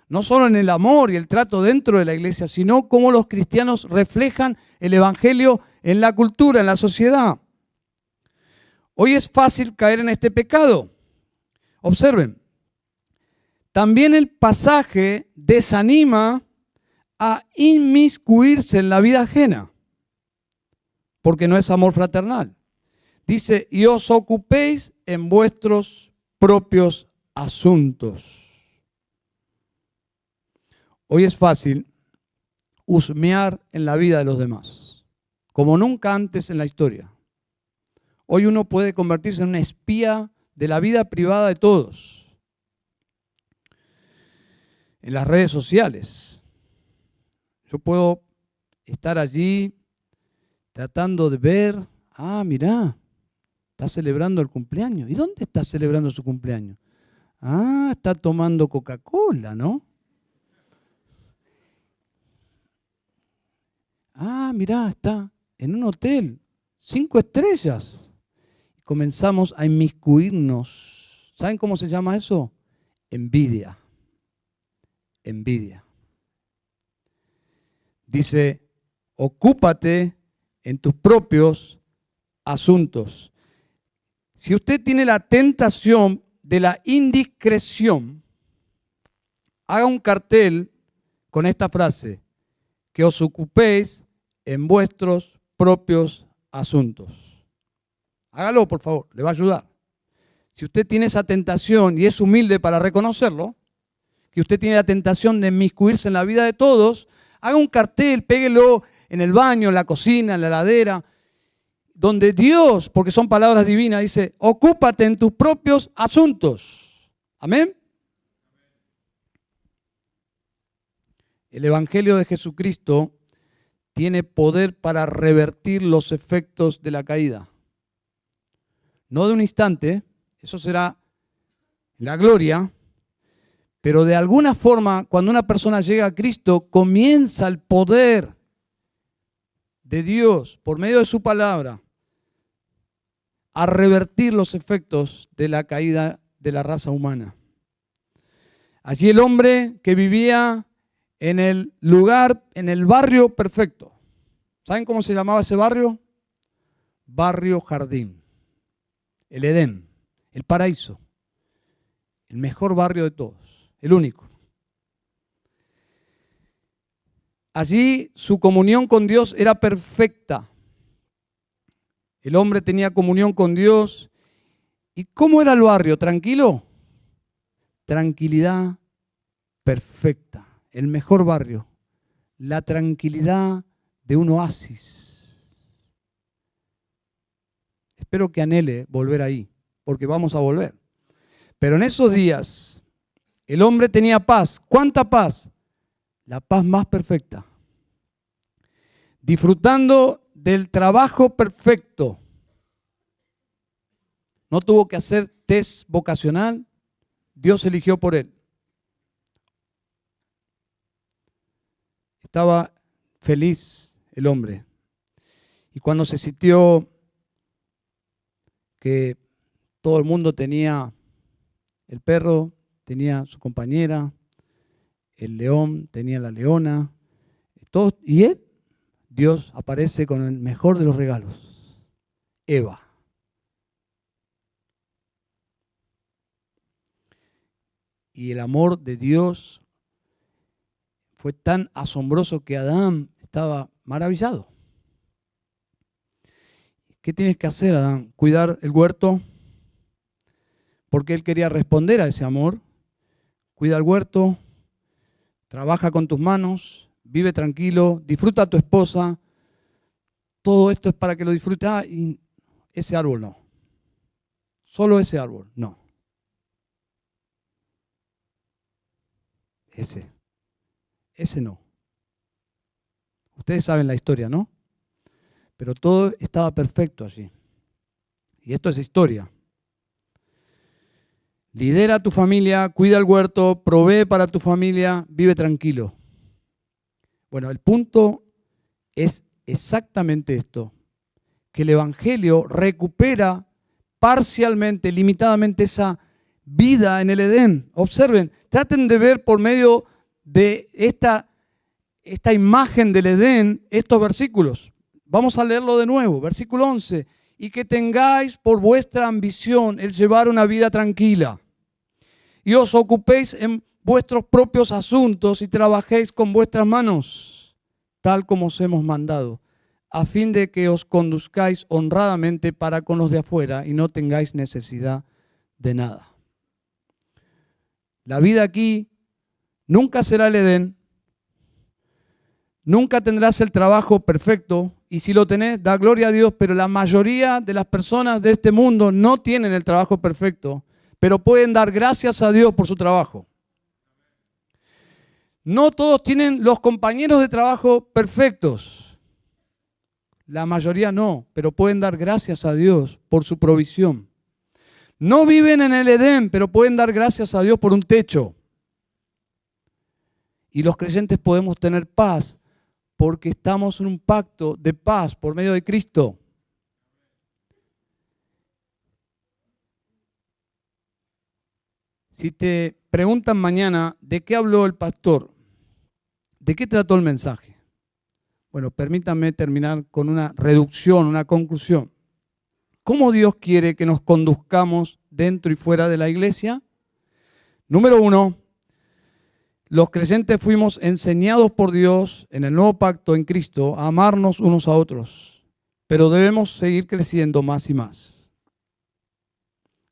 Speaker 1: No solo en el amor y el trato dentro de la iglesia, sino cómo los cristianos reflejan el Evangelio en la cultura, en la sociedad. Hoy es fácil caer en este pecado. Observen, también el pasaje desanima a inmiscuirse en la vida ajena, porque no es amor fraternal. Dice, y os ocupéis en vuestros propios asuntos. Hoy es fácil husmear en la vida de los demás, como nunca antes en la historia. Hoy uno puede convertirse en una espía de la vida privada de todos, en las redes sociales. Yo puedo estar allí tratando de ver, mirá, está celebrando el cumpleaños. ¿Y dónde está celebrando su cumpleaños? Está tomando Coca-Cola, ¿no? Mirá, está en un hotel, 5 estrellas. Comenzamos a inmiscuirnos. ¿Saben cómo se llama eso? Envidia. Envidia. Dice, ocúpate en tus propios asuntos. Si usted tiene la tentación de la indiscreción, haga un cartel con esta frase, que os ocupéis en vuestros propios asuntos. Hágalo, por favor, le va a ayudar. Si usted tiene esa tentación y es humilde para reconocerlo, que usted tiene la tentación de inmiscuirse en la vida de todos, haga un cartel, péguelo en el baño, en la cocina, en la heladera, donde Dios, porque son palabras divinas, dice, ocúpate en tus propios asuntos. Amén. El Evangelio de Jesucristo tiene poder para revertir los efectos de la caída. No de un instante, eso será la gloria, pero de alguna forma, cuando una persona llega a Cristo, comienza el poder de Dios, por medio de su palabra, a revertir los efectos de la caída de la raza humana. Allí el hombre que vivía en el lugar, en el barrio perfecto. ¿Saben cómo se llamaba ese barrio? Barrio Jardín. El Edén, el paraíso. El mejor barrio de todos, el único. Allí su comunión con Dios era perfecta. El hombre tenía comunión con Dios. ¿Y cómo era el barrio? ¿Tranquilo? Tranquilidad perfecta. El mejor barrio. La tranquilidad de un oasis. Espero que anhele volver ahí, porque vamos a volver. Pero en esos días, el hombre tenía paz. ¿Cuánta paz? La paz más perfecta. Disfrutando del trabajo perfecto. No tuvo que hacer test vocacional. Dios eligió por él. Estaba feliz el hombre. Y cuando se sintió que todo el mundo tenía, el perro tenía su compañera, el león tenía la leona, todos, y él, Dios aparece con el mejor de los regalos, Eva. Y el amor de Dios fue tan asombroso que Adán estaba maravillado. ¿Qué tienes que hacer, Adán? Cuidar el huerto, porque él quería responder a ese amor. Cuida el huerto, trabaja con tus manos, vive tranquilo, disfruta a tu esposa. Todo esto es para que lo disfrutes. Y ese árbol no. Solo ese árbol, no. Ese no. Ustedes saben la historia, ¿no? Pero todo estaba perfecto allí. Y esto es historia. Lidera a tu familia, cuida el huerto, provee para tu familia, vive tranquilo. Bueno, el punto es exactamente esto, que el Evangelio recupera parcialmente, limitadamente esa vida en el Edén. Observen, traten de ver por medio de esta imagen del Edén estos versículos. Vamos a leerlo de nuevo, versículo 11. Y que tengáis por vuestra ambición el llevar una vida tranquila. Y os ocupéis en vuestros propios asuntos y trabajéis con vuestras manos, tal como os hemos mandado, a fin de que os conduzcáis honradamente para con los de afuera y no tengáis necesidad de nada. La vida aquí nunca será el Edén, nunca tendrás el trabajo perfecto, y si lo tenés, da gloria a Dios, pero la mayoría de las personas de este mundo no tienen el trabajo perfecto, pero pueden dar gracias a Dios por su trabajo. No todos tienen los compañeros de trabajo perfectos. La mayoría no, pero pueden dar gracias a Dios por su provisión. No viven en el Edén, pero pueden dar gracias a Dios por un techo. Y los creyentes podemos tener paz porque estamos en un pacto de paz por medio de Cristo. Si te preguntan mañana de qué habló el pastor, ¿de qué trató el mensaje? Bueno, permítanme terminar con una reducción, una conclusión. ¿Cómo Dios quiere que nos conduzcamos dentro y fuera de la iglesia? Número 1, los creyentes fuimos enseñados por Dios en el nuevo pacto en Cristo a amarnos unos a otros, pero debemos seguir creciendo más y más.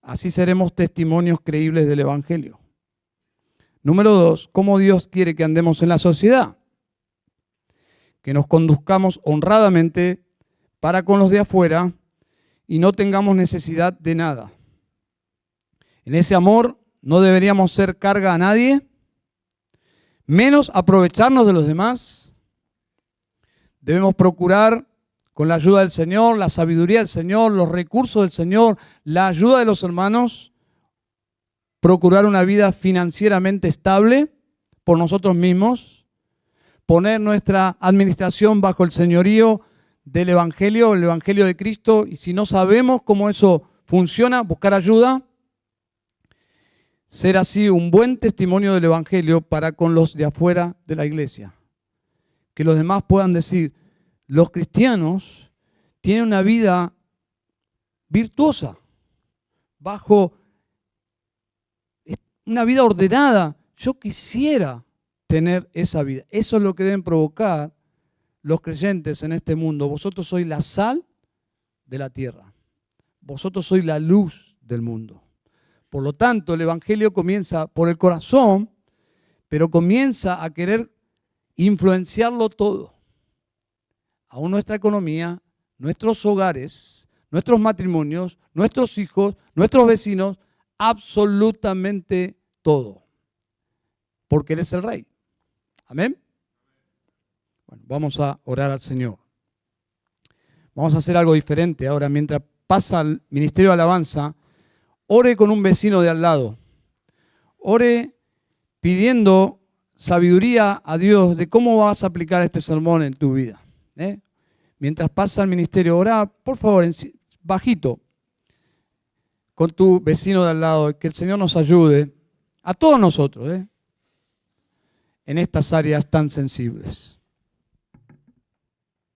Speaker 1: Así seremos testimonios creíbles del Evangelio. Número 2, ¿cómo Dios quiere que andemos en la sociedad? Que nos conduzcamos honradamente para con los de afuera y no tengamos necesidad de nada. En ese amor no deberíamos ser carga a nadie, menos aprovecharnos de los demás. Debemos procurar, con la ayuda del Señor, la sabiduría del Señor, los recursos del Señor, la ayuda de los hermanos, procurar una vida financieramente estable por nosotros mismos, poner nuestra administración bajo el señorío del Evangelio, el Evangelio de Cristo, y si no sabemos cómo eso funciona, buscar ayuda. Ser así un buen testimonio del Evangelio para con los de afuera de la iglesia. Que los demás puedan decir, los cristianos tienen una vida virtuosa, bajo una vida ordenada. Yo quisiera tener esa vida. Eso es lo que deben provocar los creyentes en este mundo. Vosotros sois la sal de la tierra. Vosotros sois la luz del mundo. Por lo tanto, el Evangelio comienza por el corazón, pero comienza a querer influenciarlo todo. Aún nuestra economía, nuestros hogares, nuestros matrimonios, nuestros hijos, nuestros vecinos, absolutamente todo. Porque Él es el Rey. Amén. Bueno, vamos a orar al Señor. Vamos a hacer algo diferente ahora. Mientras pasa el ministerio de alabanza, ore con un vecino de al lado. Ore pidiendo sabiduría a Dios de cómo vas a aplicar este sermón en tu vida. Mientras pasa el ministerio, ora, por favor, bajito, con tu vecino de al lado, que el Señor nos ayude, a todos nosotros, en estas áreas tan sensibles.